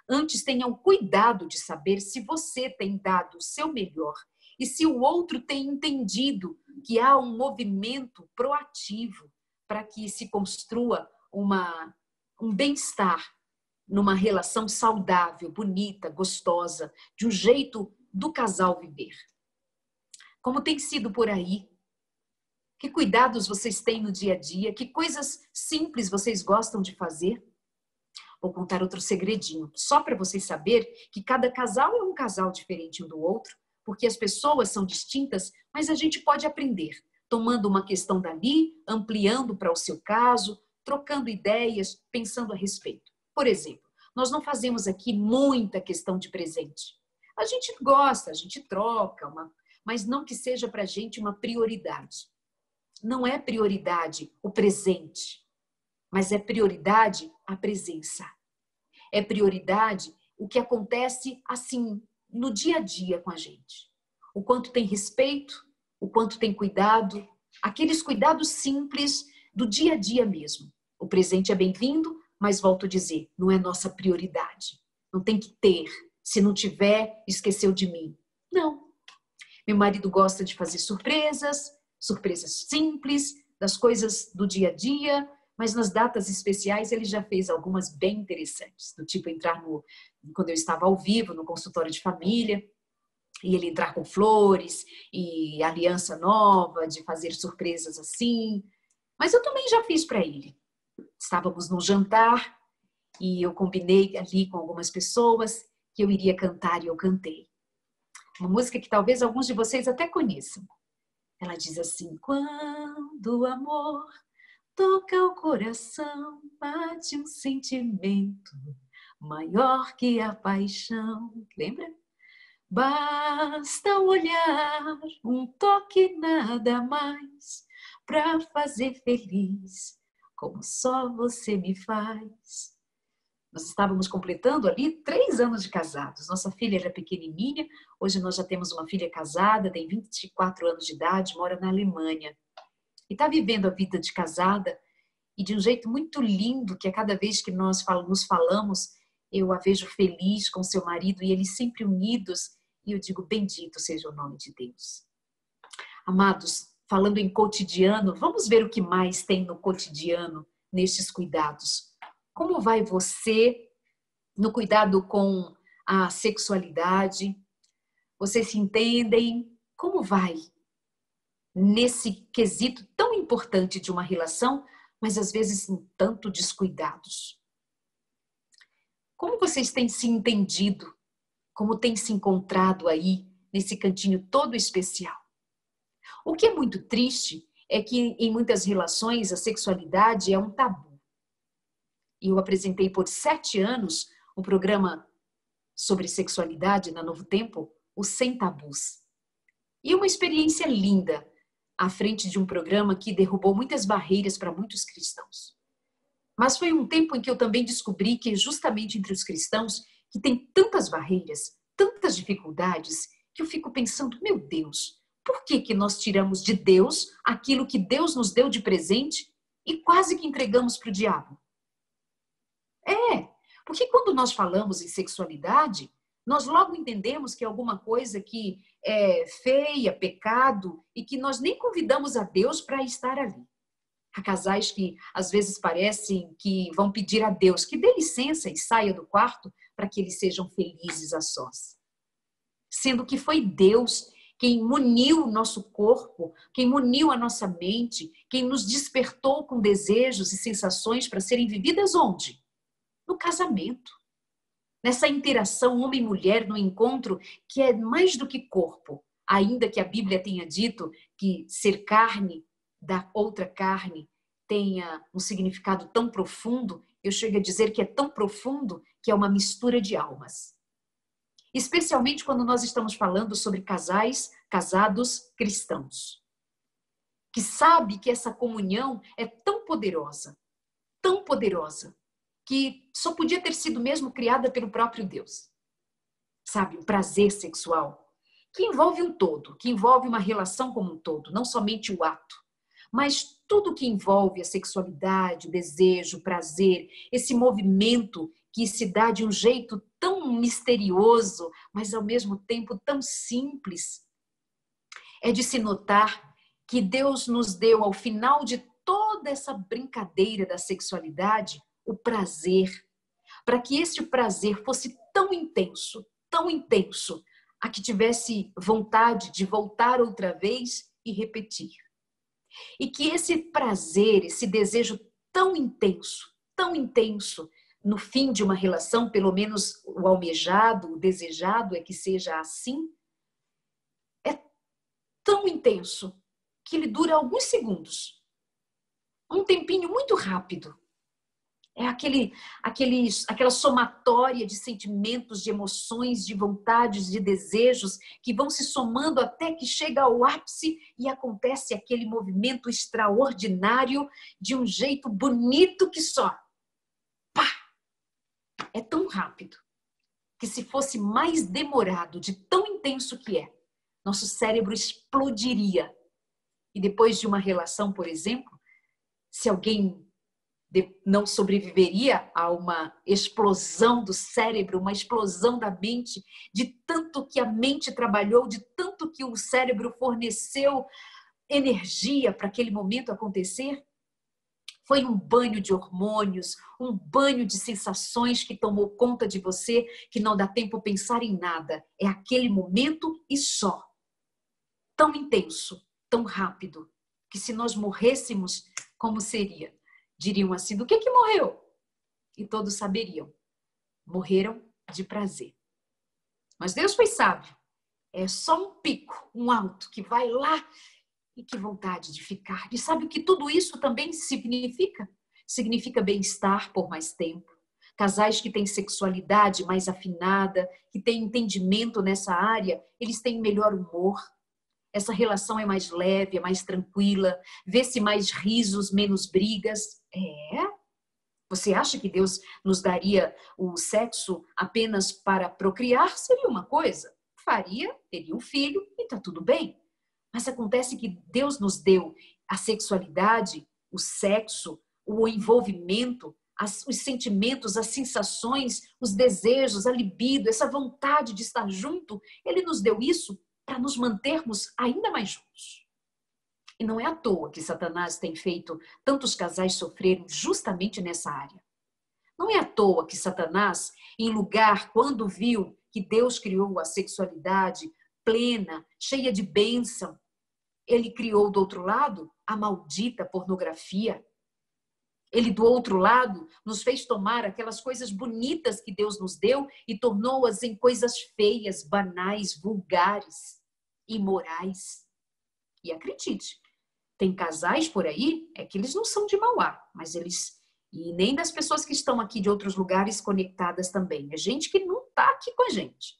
Antes tenham cuidado de saber se você tem dado o seu melhor e se o outro tem entendido que há um movimento proativo para que se construa um bem-estar numa relação saudável, bonita, gostosa, de um jeito do casal viver. Como tem sido por aí? Que cuidados vocês têm no dia a dia? Que coisas simples vocês gostam de fazer? Vou contar outro segredinho, só para vocês saberem que cada casal é um casal diferente um do outro, porque as pessoas são distintas, mas a gente pode aprender, tomando uma questão dali, ampliando para o seu caso, trocando ideias, pensando a respeito. Por exemplo, nós não fazemos aqui muita questão de presente. A gente gosta, a gente troca, mas não que seja para a gente uma prioridade. Não é prioridade o presente, mas é prioridade a presença. É prioridade o que acontece assim, no dia a dia com a gente. O quanto tem respeito, o quanto tem cuidado, aqueles cuidados simples do dia a dia mesmo. O presente é bem-vindo, mas volto a dizer, não é nossa prioridade. Não tem que ter. Se não tiver, esqueceu de mim. Não. Meu marido gosta de fazer surpresas simples, das coisas do dia a dia, mas nas datas especiais ele já fez algumas bem interessantes, do tipo entrar quando eu estava ao vivo no consultório de família, e ele entrar com flores e aliança nova, de fazer surpresas assim. Mas eu também já fiz para ele. Estávamos num jantar e eu combinei ali com algumas pessoas que eu iria cantar e eu cantei. Uma música que talvez alguns de vocês até conheçam. Ela diz assim: quando o amor toca o coração, bate um sentimento maior que a paixão. Lembra? Basta um olhar, um toque, nada mais, pra fazer feliz, como só você me faz. Nós estávamos completando ali 3 anos de casados. Nossa filha era pequenininha, hoje nós já temos uma filha casada, tem 24 anos de idade, mora na Alemanha. E está vivendo a vida de casada e de um jeito muito lindo, que a cada vez que nós nos falamos, eu a vejo feliz com seu marido e eles sempre unidos. E eu digo, bendito seja o nome de Deus. Amados, falando em cotidiano, vamos ver o que mais tem no cotidiano, nestes cuidados. Como vai você no cuidado com a sexualidade? Vocês se entendem? Como vai nesse quesito tão importante de uma relação, mas às vezes um tanto descuidados? Como vocês têm se entendido? Como têm se encontrado aí nesse cantinho todo especial? O que é muito triste é que em muitas relações a sexualidade é um tabu. E eu apresentei por 7 anos um programa sobre sexualidade na Novo Tempo, o Sem Tabus. E uma experiência linda à frente de um programa que derrubou muitas barreiras para muitos cristãos. Mas foi um tempo em que eu também descobri que justamente entre os cristãos que tem tantas barreiras, tantas dificuldades, que eu fico pensando, meu Deus, por que nós tiramos de Deus aquilo que Deus nos deu de presente e quase que entregamos para o diabo? Porque quando nós falamos em sexualidade, nós logo entendemos que é alguma coisa que é feia, pecado, e que nós nem convidamos a Deus para estar ali. Há casais que às vezes parecem que vão pedir a Deus que dê licença e saia do quarto para que eles sejam felizes a sós. Sendo que foi Deus quem muniu o nosso corpo, quem muniu a nossa mente, quem nos despertou com desejos e sensações para serem vividas onde? No casamento. Nessa interação homem e mulher, no encontro que é mais do que corpo, ainda que a Bíblia tenha dito que ser carne da outra carne tenha um significado tão profundo, eu chego a dizer que é tão profundo que é uma mistura de almas. Especialmente quando nós estamos falando sobre casados cristãos, que sabe que essa comunhão é tão poderosa, que só podia ter sido mesmo criada pelo próprio Deus. Sabe, o prazer sexual, que envolve um todo, que envolve uma relação como um todo, não somente o ato, mas tudo que envolve a sexualidade, o desejo, o prazer, esse movimento que se dá de um jeito tão misterioso, mas ao mesmo tempo tão simples. É de se notar que Deus nos deu, ao final de toda essa brincadeira da sexualidade, o prazer, para que esse prazer fosse tão intenso, a que tivesse vontade de voltar outra vez e repetir. E que esse prazer, esse desejo tão intenso, no fim de uma relação, pelo menos o almejado, o desejado é que seja assim, é tão intenso que ele dura alguns segundos. Um tempinho muito rápido. É aquela somatória de sentimentos, de emoções, de vontades, de desejos que vão se somando até que chega ao ápice e acontece aquele movimento extraordinário de um jeito bonito que só. Pá! É tão rápido que se fosse mais demorado, de tão intenso que é, nosso cérebro explodiria. E depois de uma relação, por exemplo, se alguém não sobreviveria a uma explosão do cérebro, uma explosão da mente, de tanto que a mente trabalhou, de tanto que o cérebro forneceu energia para aquele momento acontecer. Foi um banho de hormônios, um banho de sensações que tomou conta de você, que não dá tempo pensar em nada. É aquele momento e só. Tão intenso, tão rápido, que se nós morrêssemos, como seria? Diriam assim, do que morreu? E todos saberiam. Morreram de prazer. Mas Deus foi sábio. É só um pico, um alto, que vai lá. E que vontade de ficar. E sabe o que tudo isso também significa? Significa bem-estar por mais tempo. Casais que têm sexualidade mais afinada, que têm entendimento nessa área, eles têm melhor humor. Essa relação é mais leve, é mais tranquila. Vê-se mais risos, menos brigas. Você acha que Deus nos daria o sexo apenas para procriar? Seria uma coisa. Faria, teria um filho e está tudo bem. Mas acontece que Deus nos deu a sexualidade, o sexo, o envolvimento, os sentimentos, as sensações, os desejos, a libido, essa vontade de estar junto. Ele nos deu isso para nos mantermos ainda mais juntos. E não é à toa que Satanás tem feito tantos casais sofrerem justamente nessa área. Não é à toa que Satanás, quando viu que Deus criou a sexualidade plena, cheia de bênção, ele criou do outro lado a maldita pornografia. Ele do outro lado nos fez tomar aquelas coisas bonitas que Deus nos deu e tornou-as em coisas feias, banais, vulgares, imorais. E acredite, tem casais por aí, que eles não são de Mauá, mas e nem das pessoas que estão aqui de outros lugares conectadas também. É gente que não está aqui com a gente.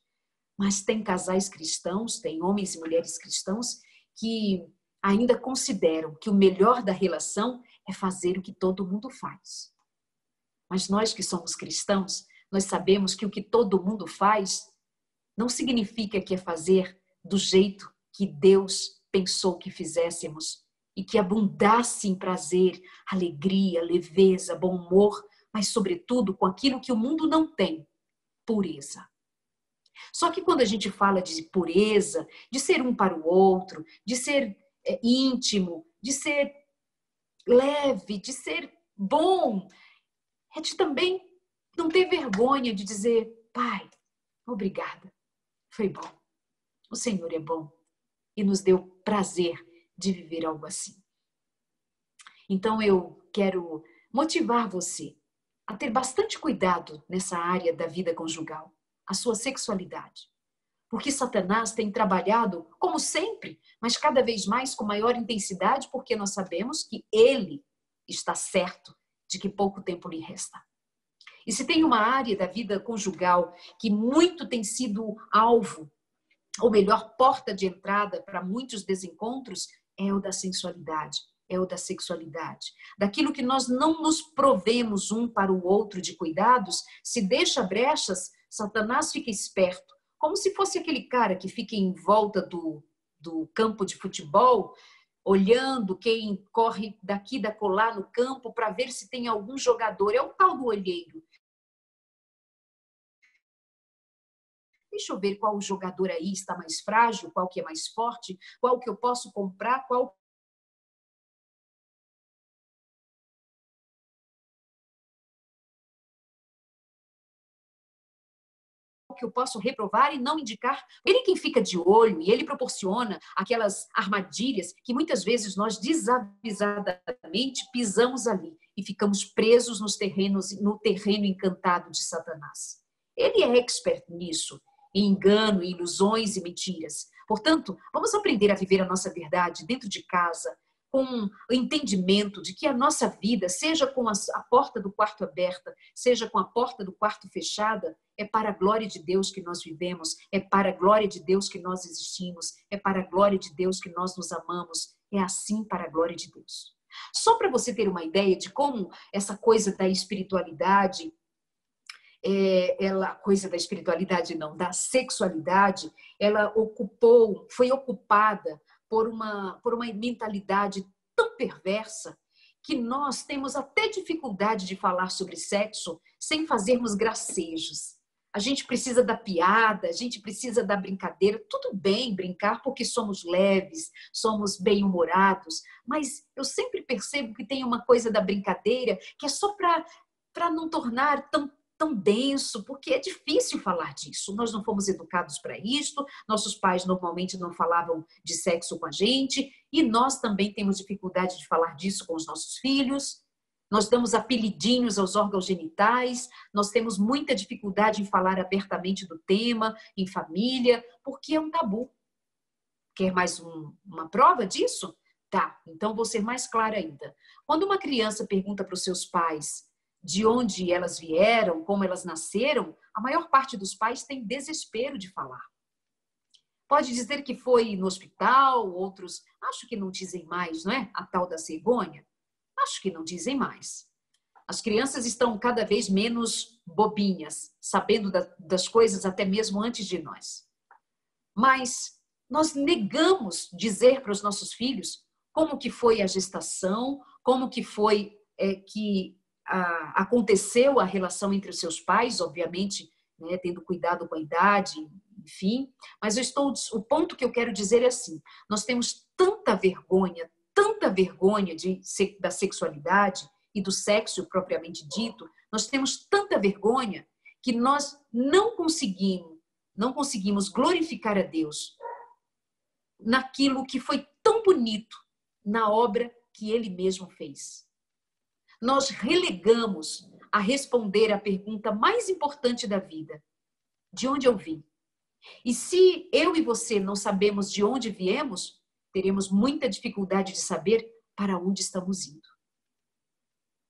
Mas tem casais cristãos, tem homens e mulheres cristãos que ainda consideram que o melhor da relação é fazer o que todo mundo faz. Mas nós que somos cristãos, nós sabemos que o que todo mundo faz não significa que é fazer do jeito que Deus pensou que fizéssemos e que abundasse em prazer, alegria, leveza, bom humor, mas sobretudo com aquilo que o mundo não tem, pureza. Só que quando a gente fala de pureza, de ser um para o outro, de ser íntimo, de ser leve, de ser bom, é de também não ter vergonha de dizer, Pai, obrigada, foi bom. O Senhor é bom e nos deu prazer de viver algo assim. Então eu quero motivar você a ter bastante cuidado nessa área da vida conjugal, a sua sexualidade. Porque Satanás tem trabalhado, como sempre, mas cada vez mais com maior intensidade, porque nós sabemos que ele está certo de que pouco tempo lhe resta. E se tem uma área da vida conjugal que muito tem sido alvo, ou melhor, porta de entrada para muitos desencontros, é o da sensualidade, é o da sexualidade. Daquilo que nós não nos provemos um para o outro de cuidados, se deixa brechas, Satanás fica esperto. Como se fosse aquele cara que fica em volta do campo de futebol, olhando quem corre daqui da colar no campo para ver se tem algum jogador. É o tal do olheiro. Deixa eu ver qual jogador aí está mais frágil, qual que é mais forte, qual que eu posso comprar, qual que eu posso reprovar e não indicar. Ele quem fica de olho e ele proporciona aquelas armadilhas que muitas vezes nós desavisadamente pisamos ali e ficamos presos no terreno encantado de Satanás. Ele é expert nisso, em engano, ilusões e mentiras. Portanto, vamos aprender a viver a nossa verdade dentro de casa, com o entendimento de que a nossa vida, seja com a porta do quarto aberta, seja com a porta do quarto fechada, é para a glória de Deus que nós vivemos, é para a glória de Deus que nós existimos, é para a glória de Deus que nós nos amamos, é assim para a glória de Deus. Só para você ter uma ideia de como essa coisa da espiritualidade, da sexualidade, ela foi ocupada por uma mentalidade tão perversa que nós temos até dificuldade de falar sobre sexo sem fazermos gracejos. A gente precisa da piada, a gente precisa da brincadeira. Tudo bem brincar porque somos leves, somos bem-humorados, mas eu sempre percebo que tem uma coisa da brincadeira que é só para não tornar tão denso, porque é difícil falar disso. Nós não fomos educados para isto, nossos pais normalmente não falavam de sexo com a gente, e nós também temos dificuldade de falar disso com os nossos filhos. Nós damos apelidinhos aos órgãos genitais, nós temos muita dificuldade em falar abertamente do tema, em família, porque é um tabu. Quer mais uma prova disso? Tá, então vou ser mais clara ainda. Quando uma criança pergunta para os seus pais de onde elas vieram, como elas nasceram, a maior parte dos pais tem desespero de falar. Pode dizer que foi no hospital, outros acho que não dizem mais, não é? A tal da cegonha. Acho que não dizem mais. As crianças estão cada vez menos bobinhas, sabendo das coisas até mesmo antes de nós. Mas nós negamos dizer para os nossos filhos como que foi a gestação, como que foi que aconteceu a relação entre os seus pais, obviamente, né, tendo cuidado com a idade, enfim. Mas o ponto que eu quero dizer é assim, nós temos tanta vergonha da sexualidade e do sexo propriamente dito, nós temos tanta vergonha que nós não conseguimos glorificar a Deus naquilo que foi tão bonito na obra que Ele mesmo fez. Nós relegamos a responder a pergunta mais importante da vida: de onde eu vim? E se eu e você não sabemos de onde viemos, teremos muita dificuldade de saber para onde estamos indo.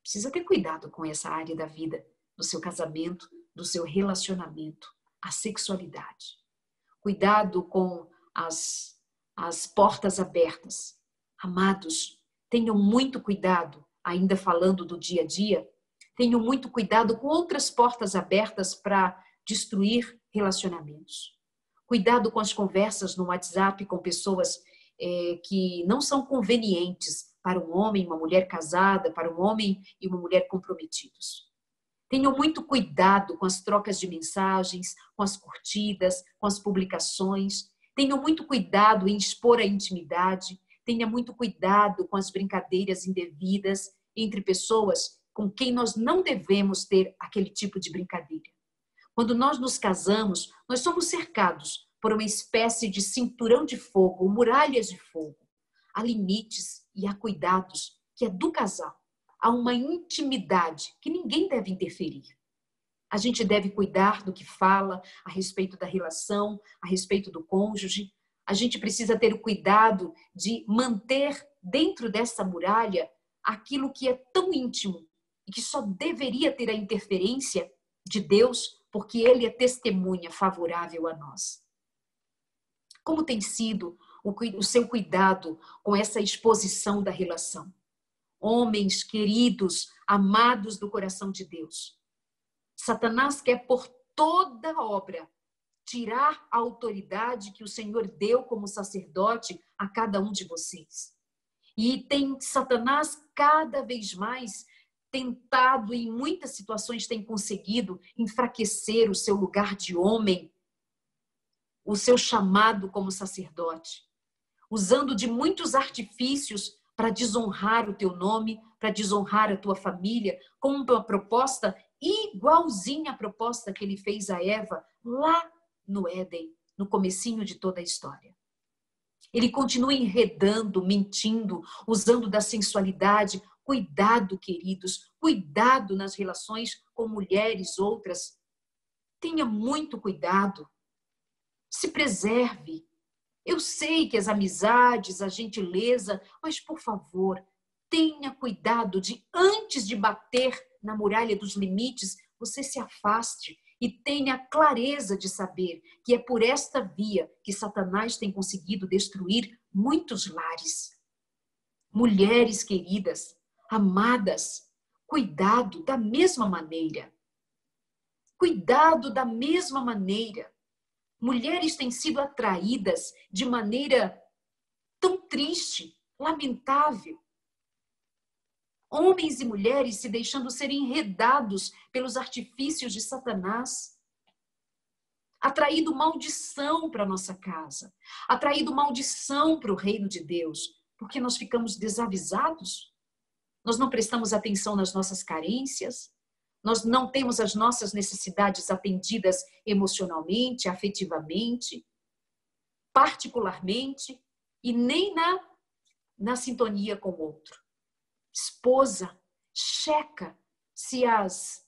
Precisa ter cuidado com essa área da vida, do seu casamento, do seu relacionamento, a sexualidade. Cuidado com as portas abertas. Amados, tenham muito cuidado, ainda falando do dia a dia, tenham muito cuidado com outras portas abertas para destruir relacionamentos. Cuidado com as conversas no WhatsApp com pessoas que não são convenientes para um homem e uma mulher casada, para um homem e uma mulher comprometidos. Tenham muito cuidado com as trocas de mensagens, com as curtidas, com as publicações. Tenham muito cuidado em expor a intimidade. Tenha muito cuidado com as brincadeiras indevidas entre pessoas com quem nós não devemos ter aquele tipo de brincadeira. Quando nós nos casamos, nós somos cercados por uma espécie de cinturão de fogo, muralhas de fogo. Há limites e há cuidados que é do casal. Há uma intimidade que ninguém deve interferir. A gente deve cuidar do que fala a respeito da relação, a respeito do cônjuge. A gente precisa ter o cuidado de manter dentro dessa muralha aquilo que é tão íntimo e que só deveria ter a interferência de Deus, porque Ele é testemunha favorável a nós. Como tem sido o seu cuidado com essa exposição da relação? Homens queridos, amados do coração de Deus. Satanás quer por toda obra tirar a autoridade que o Senhor deu como sacerdote a cada um de vocês. E tem Satanás cada vez mais tentado, e em muitas situações tem conseguido enfraquecer o seu lugar de homem, o seu chamado como sacerdote, usando de muitos artifícios para desonrar o teu nome, para desonrar a tua família, com uma proposta igualzinha à proposta que ele fez a Eva lá no Éden, no comecinho de toda a história. Ele continua enredando, mentindo, usando da sensualidade. Cuidado, queridos, cuidado nas relações com mulheres outras. Tenha muito cuidado. Se preserve. Eu sei que as amizades, a gentileza, mas, por favor, tenha cuidado de, antes de bater na muralha dos limites, você se afaste e tenha clareza de saber que é por esta via que Satanás tem conseguido destruir muitos lares. Mulheres queridas, amadas, cuidado da mesma maneira. Cuidado da mesma maneira. Mulheres têm sido atraídas de maneira tão triste, lamentável. Homens e mulheres se deixando ser enredados pelos artifícios de Satanás, atraído maldição para a nossa casa, atraído maldição para o reino de Deus, porque nós ficamos desavisados, nós não prestamos atenção nas nossas carências, nós não temos as nossas necessidades atendidas emocionalmente, afetivamente, particularmente, e nem na sintonia com o outro. Esposa, checa se as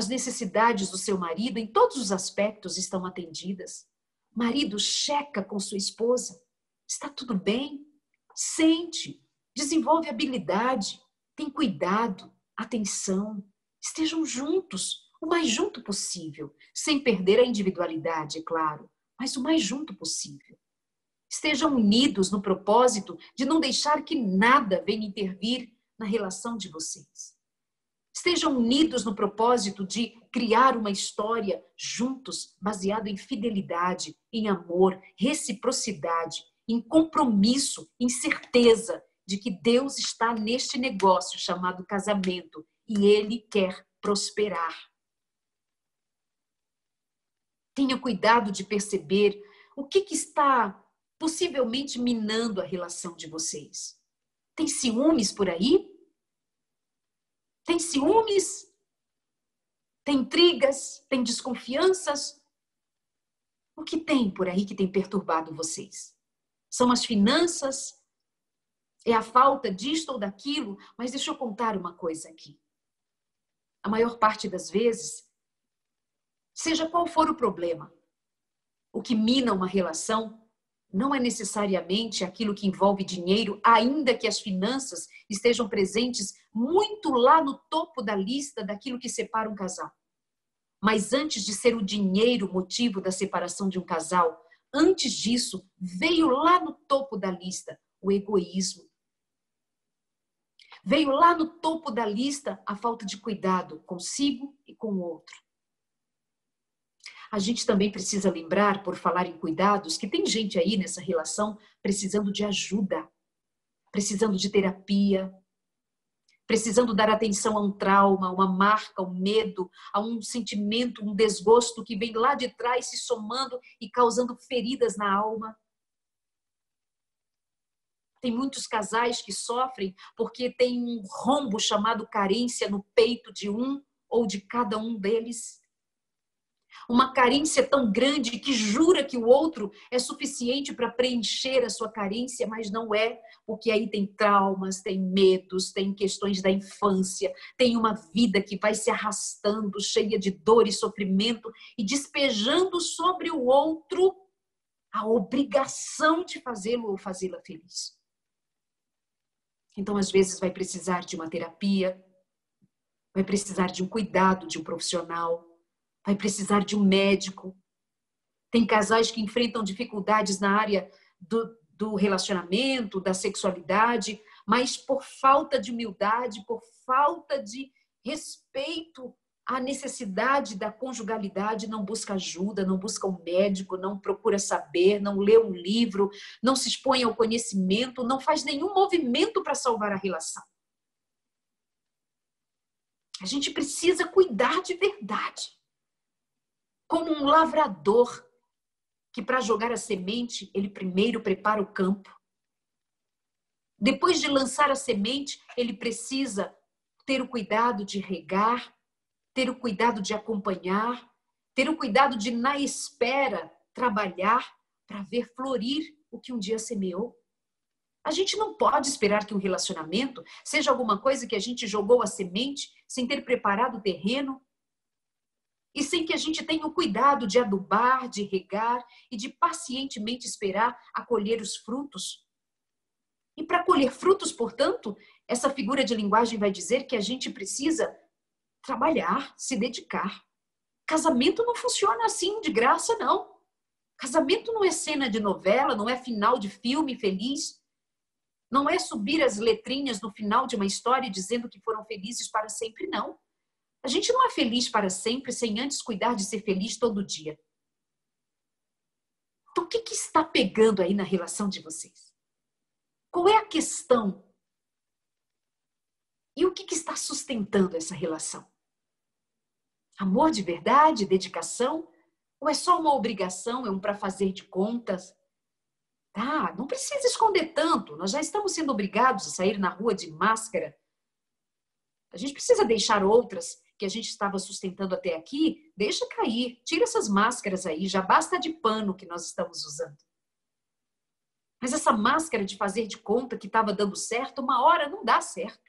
necessidades do seu marido, em todos os aspectos, estão atendidas. Marido, checa com sua esposa. Está tudo bem? Sente, desenvolve habilidade, tem cuidado, atenção. Estejam juntos, o mais junto possível, sem perder a individualidade, é claro, mas o mais junto possível. Estejam unidos no propósito de não deixar que nada venha intervir na relação de vocês. Estejam unidos no propósito de criar uma história juntos, baseada em fidelidade, em amor, reciprocidade, em compromisso, em certeza de que Deus está neste negócio chamado casamento e Ele quer prosperar. Tenha cuidado de perceber o que está possivelmente minando a relação de vocês. Tem ciúmes por aí? Tem ciúmes? Tem intrigas? Tem desconfianças? O que tem por aí que tem perturbado vocês? São as finanças? É a falta disto ou daquilo? Mas deixa eu contar uma coisa aqui. A maior parte das vezes, seja qual for o problema, o que mina uma relação não é necessariamente aquilo que envolve dinheiro, ainda que as finanças estejam presentes muito lá no topo da lista daquilo que separa um casal. Mas antes de ser o dinheiro motivo da separação de um casal, antes disso, veio lá no topo da lista o egoísmo. Veio lá no topo da lista a falta de cuidado consigo e com o outro. A gente também precisa lembrar, por falar em cuidados, que tem gente aí nessa relação precisando de ajuda, precisando de terapia, precisando dar atenção a um trauma, uma marca, um medo, a um sentimento, um desgosto que vem lá de trás se somando e causando feridas na alma. Tem muitos casais que sofrem porque tem um rombo chamado carência no peito de um ou de cada um deles. Uma carência tão grande que jura que o outro é suficiente para preencher a sua carência, mas não é, porque aí tem traumas, tem medos, tem questões da infância, tem uma vida que vai se arrastando, cheia de dor e sofrimento e despejando sobre o outro a obrigação de fazê-lo ou fazê-la feliz. Então, às vezes, vai precisar de uma terapia, vai precisar de um cuidado de um profissional, vai precisar de um médico. Tem casais que enfrentam dificuldades na área do relacionamento, da sexualidade, mas por falta de humildade, por falta de respeito à necessidade da conjugalidade, não busca ajuda, não busca um médico, não procura saber, não lê um livro, não se expõe ao conhecimento, não faz nenhum movimento para salvar a relação. A gente precisa cuidar de verdade. Como um lavrador que, para jogar a semente, ele primeiro prepara o campo. Depois de lançar a semente, ele precisa ter o cuidado de regar, ter o cuidado de acompanhar, ter o cuidado de, na espera, trabalhar para ver florir o que um dia semeou. A gente não pode esperar que um relacionamento seja alguma coisa que a gente jogou a semente sem ter preparado o terreno, e sem que a gente tenha o cuidado de adubar, de regar e de pacientemente esperar a colher os frutos. E para colher frutos, portanto, essa figura de linguagem vai dizer que a gente precisa trabalhar, se dedicar. Casamento não funciona assim de graça, não. Casamento não é cena de novela, não é final de filme feliz. Não é subir as letrinhas no final de uma história dizendo que foram felizes para sempre, não. A gente não é feliz para sempre sem antes cuidar de ser feliz todo dia. Então, o que está pegando aí na relação de vocês? Qual é a questão E o que está sustentando essa relação? Amor de verdade, dedicação? Ou é só uma obrigação, é um para fazer de contas? Tá, não precisa esconder tanto. Nós já estamos sendo obrigados a sair na rua de máscara. A gente precisa deixar outras que a gente estava sustentando até aqui. Deixa cair, tira essas máscaras aí. Já basta de pano que nós estamos usando. Mas essa máscara de fazer de conta que estava dando certo, uma hora não dá certo.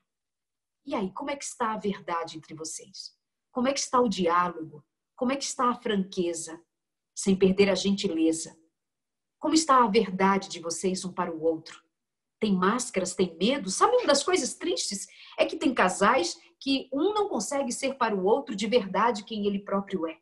E aí, como é que está a verdade entre vocês? Como é que está o diálogo? Como é que está a franqueza, sem perder a gentileza? Como está a verdade de vocês um para o outro? Tem máscaras, tem medo? Sabe, uma das coisas tristes é que tem casais que um não consegue ser para o outro de verdade quem ele próprio é.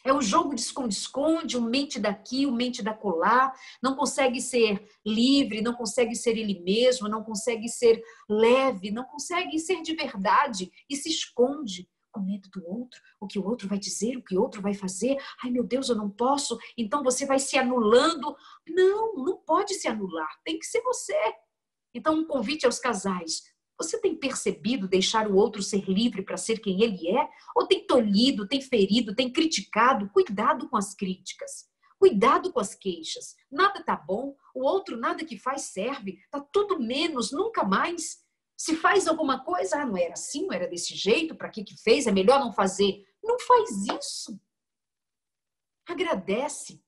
É o jogo de esconde-esconde, um mente daqui, um mente da colar, não consegue ser livre, não consegue ser ele mesmo, não consegue ser leve, não consegue ser de verdade e se esconde com medo do outro, o que o outro vai dizer, o que o outro vai fazer. Ai, meu Deus, eu não posso, então você vai se anulando. Não, não pode se anular, tem que ser você. Então, um convite aos casais. Você tem percebido deixar o outro ser livre para ser quem ele é? Ou tem tolhido, tem ferido, tem criticado? Cuidado com as críticas. Cuidado com as queixas. Nada tá bom, o outro nada que faz serve. Tá tudo menos, nunca mais. Se faz alguma coisa, não era assim, não era desse jeito, para que fez? É melhor não fazer. Não faz isso. Agradece.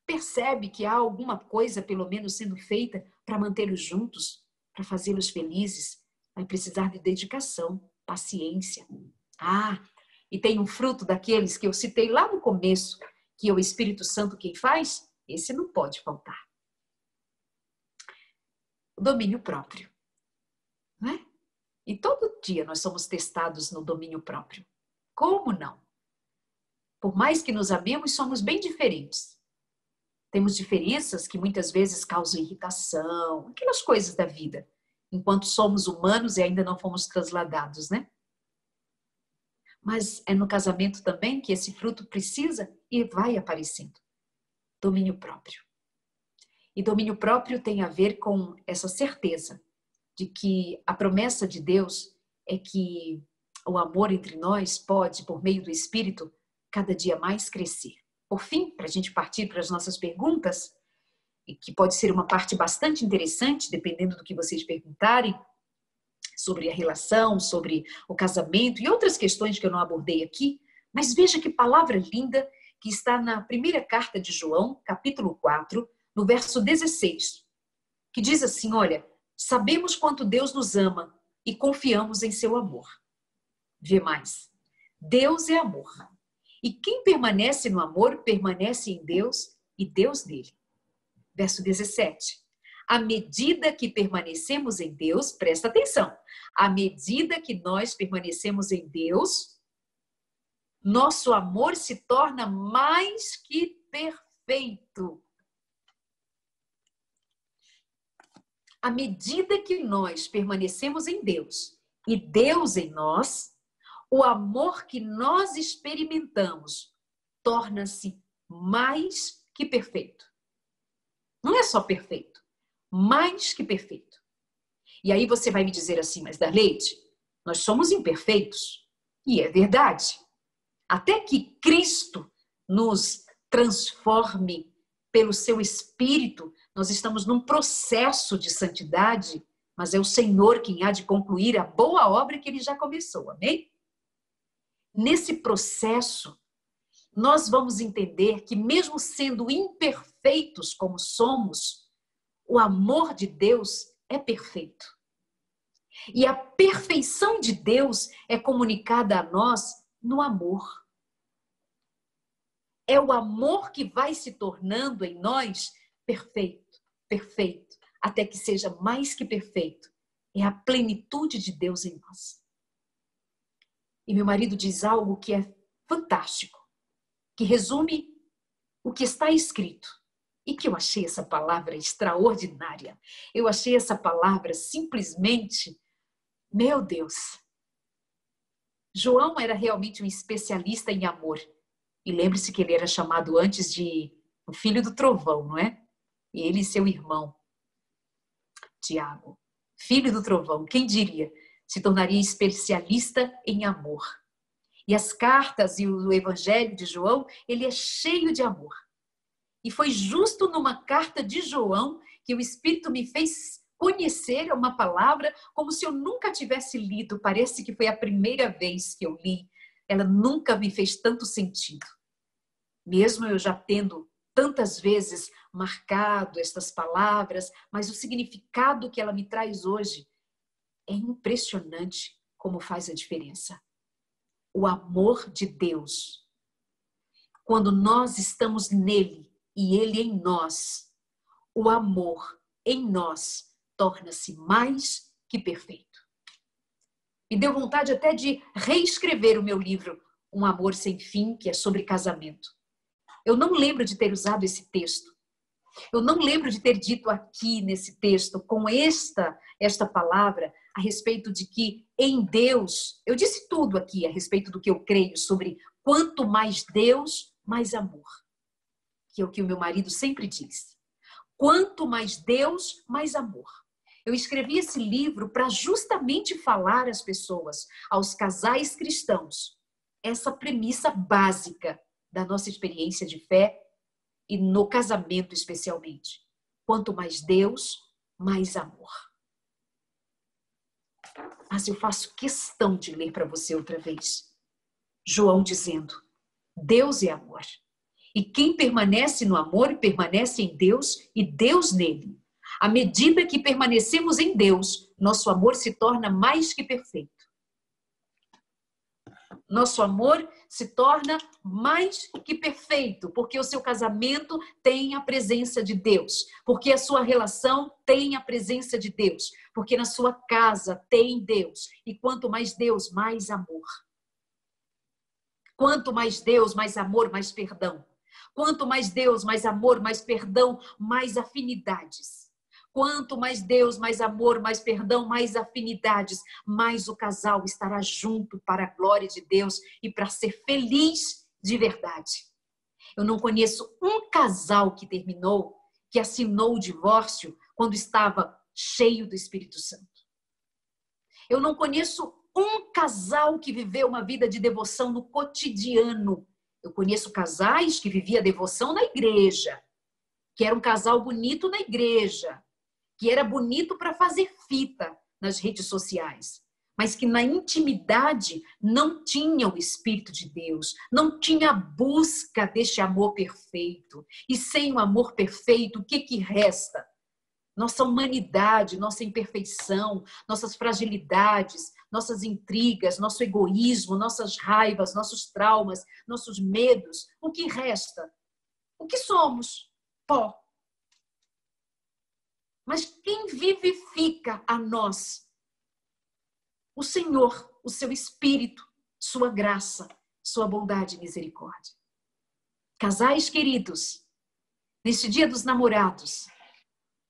Percebe que há alguma coisa, pelo menos, sendo feita para mantê-los juntos. Para fazê-los felizes, vai precisar de dedicação, paciência. E tem um fruto daqueles que eu citei lá no começo, que é o Espírito Santo quem faz, esse não pode faltar. O domínio próprio. Não é? E todo dia nós somos testados no domínio próprio. Como não? Por mais que nos amemos, somos bem diferentes. Temos diferenças que muitas vezes causam irritação, aquelas coisas da vida, enquanto somos humanos e ainda não fomos transladados, né? Mas é no casamento também que esse fruto precisa e vai aparecendo. Domínio próprio. E domínio próprio tem a ver com essa certeza de que a promessa de Deus é que o amor entre nós pode, por meio do Espírito, cada dia mais crescer. Por fim, para a gente partir para as nossas perguntas, e que pode ser uma parte bastante interessante, dependendo do que vocês perguntarem, sobre a relação, sobre o casamento e outras questões que eu não abordei aqui, mas veja que palavra linda que está na primeira carta de João, capítulo 4, no verso 16, que diz assim, olha, sabemos quanto Deus nos ama e confiamos em seu amor. Vê mais. Deus é amor. E quem permanece no amor, permanece em Deus e Deus nele. Verso 17. À medida que permanecemos em Deus, presta atenção, à medida que nós permanecemos em Deus, nosso amor se torna mais que perfeito. À medida que nós permanecemos em Deus e Deus em nós, o amor que nós experimentamos torna-se mais que perfeito. Não é só perfeito, mais que perfeito. E aí você vai me dizer assim, mas Darleide, nós somos imperfeitos. E é verdade. Até que Cristo nos transforme pelo seu Espírito, nós estamos num processo de santidade, mas é o Senhor quem há de concluir a boa obra que Ele já começou, amém? Nesse processo, nós vamos entender que mesmo sendo imperfeitos como somos, o amor de Deus é perfeito. E a perfeição de Deus é comunicada a nós no amor. É o amor que vai se tornando em nós perfeito, perfeito, até que seja mais que perfeito. É a plenitude de Deus em nós. E meu marido diz algo que é fantástico, que resume o que está escrito. E que eu achei essa palavra extraordinária. Eu achei essa palavra simplesmente, meu Deus. João era realmente um especialista em amor. E lembre-se que ele era chamado antes de o filho do trovão, não é? E ele e seu irmão, Tiago, filho do trovão, quem diria, se tornaria especialista em amor. E as cartas e o evangelho de João, ele é cheio de amor. E foi justo numa carta de João que o Espírito me fez conhecer uma palavra como se eu nunca tivesse lido. Parece que foi a primeira vez que eu li. Ela nunca me fez tanto sentido. Mesmo eu já tendo tantas vezes marcado estas palavras, mas o significado que ela me traz hoje é impressionante como faz a diferença. O amor de Deus. Quando nós estamos nele e ele em nós, o amor em nós torna-se mais que perfeito. Me deu vontade até de reescrever o meu livro, Um Amor Sem Fim, que é sobre casamento. Eu não lembro de ter usado esse texto. Eu não lembro de ter dito aqui nesse texto, com esta palavra, a respeito de que em Deus, eu disse tudo aqui a respeito do que eu creio sobre quanto mais Deus, mais amor. Que é o que o meu marido sempre diz. Quanto mais Deus, mais amor. Eu escrevi esse livro para justamente falar às pessoas, aos casais cristãos, essa premissa básica da nossa experiência de fé e no casamento especialmente. Quanto mais Deus, mais amor. Mas eu faço questão de ler para você outra vez. João dizendo, Deus é amor. E quem permanece no amor, permanece em Deus e Deus nele. À medida que permanecemos em Deus, nosso amor se torna mais que perfeito. Nosso amor se torna mais que perfeito, porque o seu casamento tem a presença de Deus, porque a sua relação tem a presença de Deus, porque na sua casa tem Deus. E quanto mais Deus, mais amor. Quanto mais Deus, mais amor, mais perdão. Quanto mais Deus, mais amor, mais perdão, mais afinidades. Quanto mais Deus, mais amor, mais perdão, mais afinidades, mais o casal estará junto para a glória de Deus e para ser feliz de verdade. Eu não conheço um casal que terminou, que assinou o divórcio quando estava cheio do Espírito Santo. Eu não conheço um casal que viveu uma vida de devoção no cotidiano. Eu conheço casais que viviam devoção na igreja, que era um casal bonito na igreja, que era bonito para fazer fita nas redes sociais, mas que na intimidade não tinha o Espírito de Deus, não tinha a busca deste amor perfeito. E sem o amor perfeito, o que resta? Nossa humanidade, nossa imperfeição, nossas fragilidades, nossas intrigas, nosso egoísmo, nossas raivas, nossos traumas, nossos medos. O que resta? O que somos? Pó. Mas quem vivifica a nós? O Senhor, o seu Espírito, sua graça, sua bondade e misericórdia. Casais queridos, neste dia dos namorados,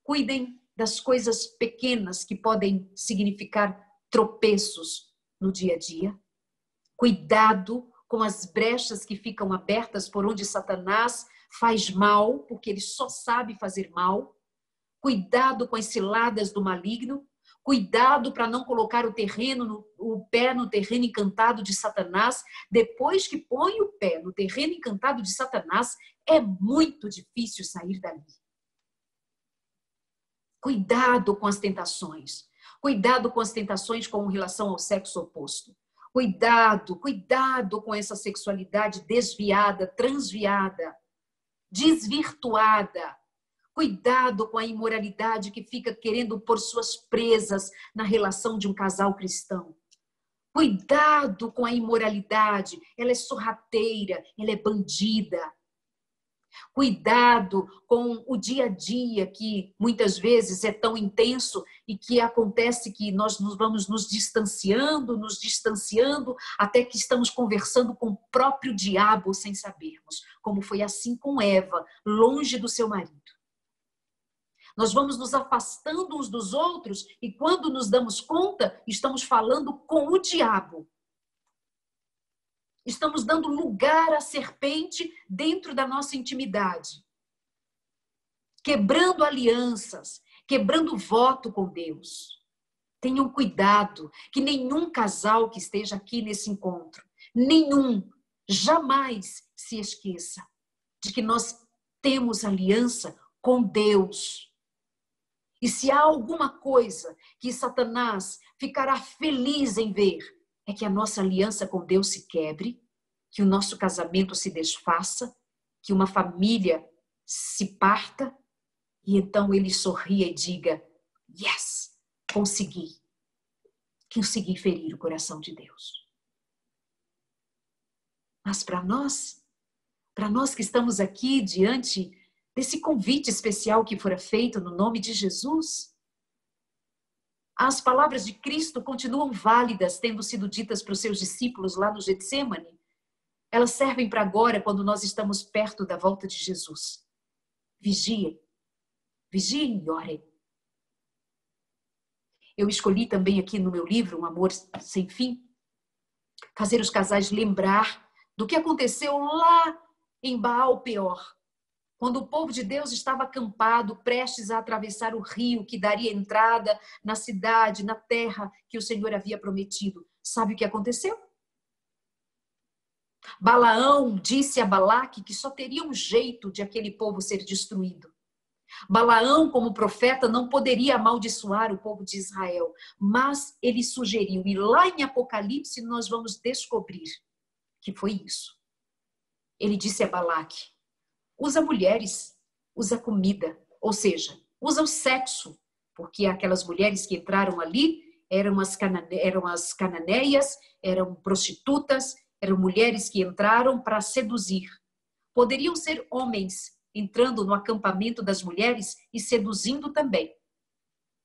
cuidem das coisas pequenas que podem significar tropeços no dia a dia. Cuidado com as brechas que ficam abertas por onde Satanás faz mal, porque ele só sabe fazer mal. Cuidado com as ciladas do maligno. Cuidado para não colocar o pé no terreno encantado de Satanás. Depois que põe o pé no terreno encantado de Satanás, é muito difícil sair dali. Cuidado com as tentações. Cuidado com as tentações com relação ao sexo oposto. Cuidado com essa sexualidade desviada, transviada, desvirtuada. Cuidado com a imoralidade que fica querendo pôr suas presas na relação de um casal cristão. Cuidado com a imoralidade, ela é sorrateira, ela é bandida. Cuidado com o dia a dia que muitas vezes é tão intenso e que acontece que nós vamos nos distanciando, até que estamos conversando com o próprio diabo sem sabermos, como foi assim com Eva, longe do seu marido. Nós vamos nos afastando uns dos outros e quando nos damos conta, estamos falando com o diabo. Estamos dando lugar à serpente dentro da nossa intimidade. Quebrando alianças, quebrando voto com Deus. Tenham cuidado que nenhum casal que esteja aqui nesse encontro, nenhum, jamais se esqueça de que nós temos aliança com Deus. E se há alguma coisa que Satanás ficará feliz em ver, é que a nossa aliança com Deus se quebre, que o nosso casamento se desfaça, que uma família se parta, e então ele sorria e diga: yes, consegui ferir o coração de Deus. Mas para nós que estamos aqui diante desse convite especial que fora feito no nome de Jesus, as palavras de Cristo continuam válidas, tendo sido ditas para os seus discípulos lá no Getsêmani. Elas servem para agora, quando nós estamos perto da volta de Jesus. Vigiem e orem. Eu escolhi também aqui no meu livro, Um Amor Sem Fim, fazer os casais lembrar do que aconteceu lá em Baal-Peor, quando o povo de Deus estava acampado, prestes a atravessar o rio que daria entrada na cidade, na terra que o Senhor havia prometido. Sabe o que aconteceu? Balaão disse a Balaque que só teria um jeito de aquele povo ser destruído. Balaão, como profeta, não poderia amaldiçoar o povo de Israel, mas ele sugeriu, e lá em Apocalipse nós vamos descobrir que foi isso. Ele disse a Balaque: usa mulheres, usa comida, ou seja, usa o sexo, porque aquelas mulheres que entraram ali eram as cananeias, eram prostitutas, eram mulheres que entraram para seduzir. Poderiam ser homens entrando no acampamento das mulheres e seduzindo também.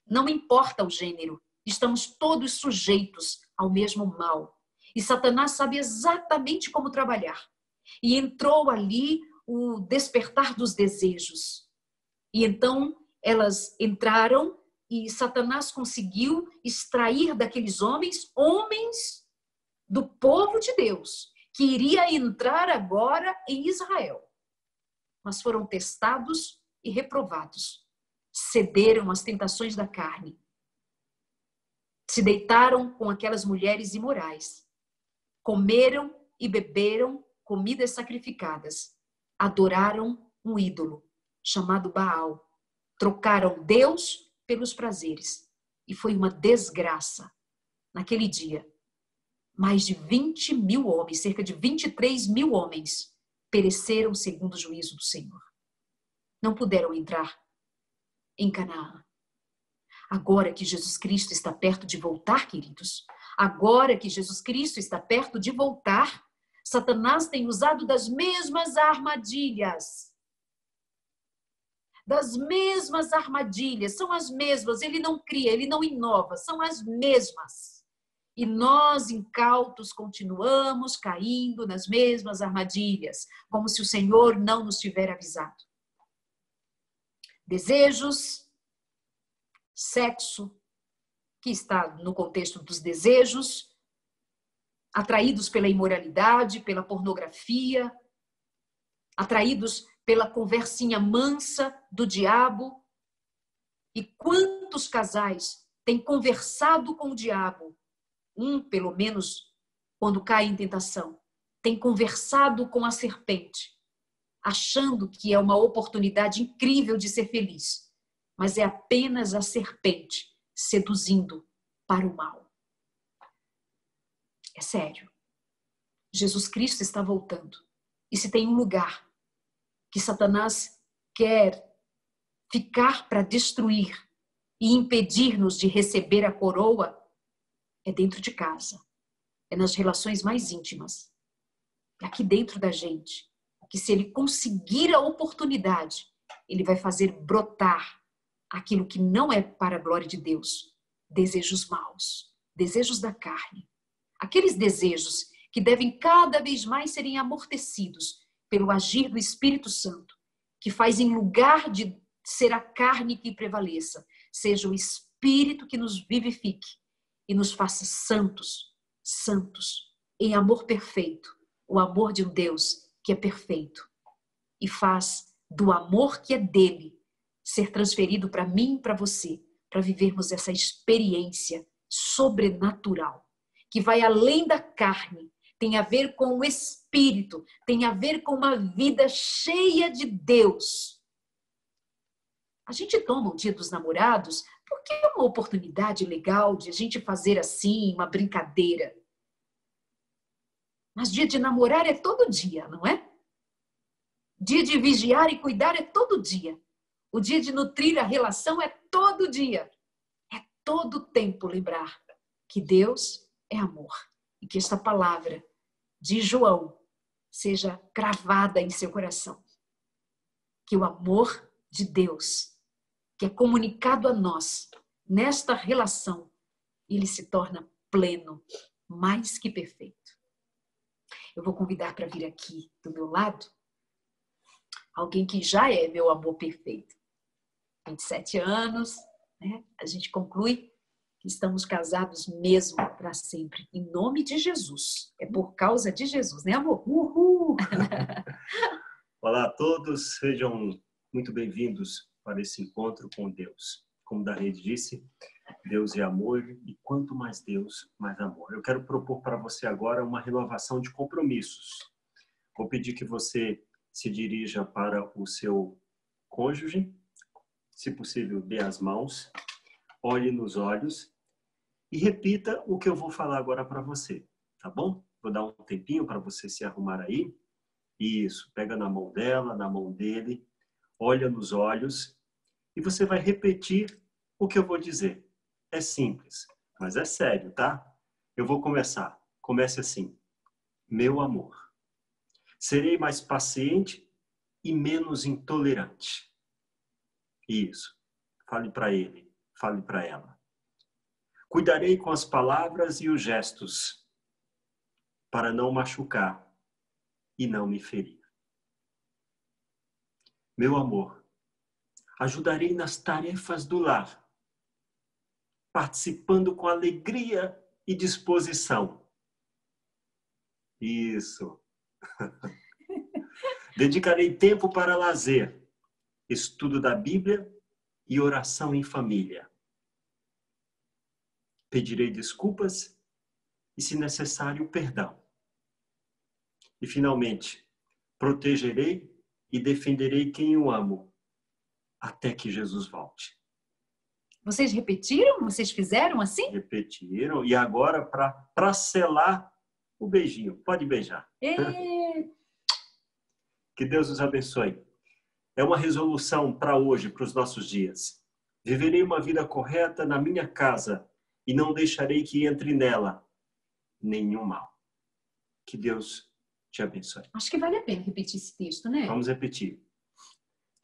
Não importa o gênero, estamos todos sujeitos ao mesmo mal. E Satanás sabe exatamente como trabalhar. E entrou ali o despertar dos desejos. E então elas entraram e Satanás conseguiu extrair daqueles homens do povo de Deus, que iria entrar agora em Israel. Mas foram testados e reprovados. Cederam às tentações da carne. Se deitaram com aquelas mulheres imorais. Comeram e beberam comidas sacrificadas. Adoraram um ídolo chamado Baal. Trocaram Deus pelos prazeres. E foi uma desgraça. Naquele dia, mais de 20 mil homens, cerca de 23 mil homens, pereceram segundo o juízo do Senhor. Não puderam entrar em Canaã. Agora que Jesus Cristo está perto de voltar, queridos, agora que Jesus Cristo está perto de voltar, Satanás tem usado das mesmas armadilhas. Das mesmas armadilhas, são as mesmas, ele não cria, ele não inova, são as mesmas. E nós, incautos, continuamos caindo nas mesmas armadilhas, como se o Senhor não nos tivesse avisado. Desejos, sexo, que está no contexto dos desejos, atraídos pela imoralidade, pela pornografia, atraídos pela conversinha mansa do diabo. E quantos casais têm conversado com o diabo? Pelo menos, quando cai em tentação, tem conversado com a serpente, achando que é uma oportunidade incrível de ser feliz, mas é apenas a serpente seduzindo para o mal. É sério. Jesus Cristo está voltando. E se tem um lugar que Satanás quer ficar para destruir e impedir-nos de receber a coroa, é dentro de casa, é nas relações mais íntimas, é aqui dentro da gente, que se ele conseguir a oportunidade, ele vai fazer brotar aquilo que não é para a glória de Deus, desejos maus, desejos da carne, aqueles desejos que devem cada vez mais serem amortecidos pelo agir do Espírito Santo, que faz em lugar de ser a carne que prevaleça, seja o Espírito que nos vivifique e nos faça santos, santos, em amor perfeito, o amor de um Deus que é perfeito e faz do amor que é dele ser transferido para mim e para você para vivermos essa experiência sobrenatural, que vai além da carne, tem a ver com o espírito, tem a ver com uma vida cheia de Deus. A gente toma o Dia dos Namorados porque é uma oportunidade legal de a gente fazer assim, uma brincadeira. Mas dia de namorar é todo dia, não é? Dia de vigiar e cuidar é todo dia. O dia de nutrir a relação é todo dia. É todo tempo lembrar que Deus é amor. E que esta palavra de João seja cravada em seu coração. Que o amor de Deus, que é comunicado a nós nesta relação, ele se torna pleno, mais que perfeito. Eu vou convidar para vir aqui do meu lado alguém que já é meu amor perfeito. 27 anos, né? A gente conclui que estamos casados mesmo para sempre, em nome de Jesus. É por causa de Jesus, né, amor? Uhul! Olá a todos, sejam muito bem-vindos para esse encontro com Deus. Como Darlene disse, Deus é amor e quanto mais Deus, mais amor. Eu quero propor para você agora uma renovação de compromissos. Vou pedir que você se dirija para o seu cônjuge, se possível, dê as mãos, olhe nos olhos e repita o que eu vou falar agora para você, tá bom? Vou dar um tempinho para você se arrumar aí. Isso, pega na mão dela, na mão dele, olha nos olhos e você vai repetir o que eu vou dizer. É simples, mas é sério, tá? Eu vou começar. Comece assim. Meu amor, serei mais paciente e menos intolerante. Isso. Fale para ele, fale para ela. Cuidarei com as palavras e os gestos para não machucar e não me ferir. Meu amor, ajudarei nas tarefas do lar, participando com alegria e disposição. Isso. Dedicarei tempo para lazer, estudo da Bíblia e oração em família. Pedirei desculpas e, se necessário, perdão. E, finalmente, protegerei e defenderei quem eu amo até que Jesus volte. Vocês repetiram? Vocês fizeram assim? Repetiram. E agora, para selar o beijinho. Pode beijar. Que Deus os abençoe. É uma resolução para hoje, para os nossos dias. Viverei uma vida correta na minha casa e não deixarei que entre nela nenhum mal. Que Deus te abençoe. Acho que vale a pena repetir esse texto, né? Vamos repetir.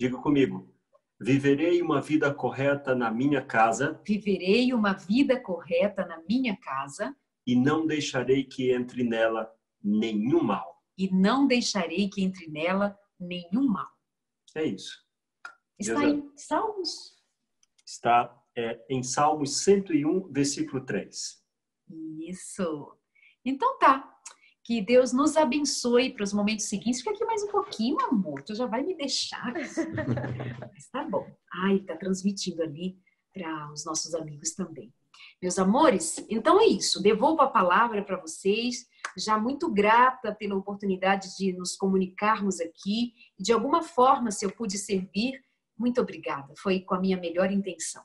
Diga comigo. Viverei uma vida correta na minha casa. Viverei uma vida correta na minha casa. E não deixarei que entre nela nenhum mal. E não deixarei que entre nela nenhum mal. É isso. Está em Salmos? Está em Salmos 101, versículo 3. Isso. Então tá. Que Deus nos abençoe para os momentos seguintes. Fica aqui mais um pouquinho, amor. Tu já vai me deixar. Mas tá bom. Ai, tá transmitindo ali para os nossos amigos também. Meus amores, então é isso. Devolvo a palavra para vocês. Já muito grata pela oportunidade de nos comunicarmos aqui. De alguma forma, se eu pude servir, muito obrigada. Foi com a minha melhor intenção.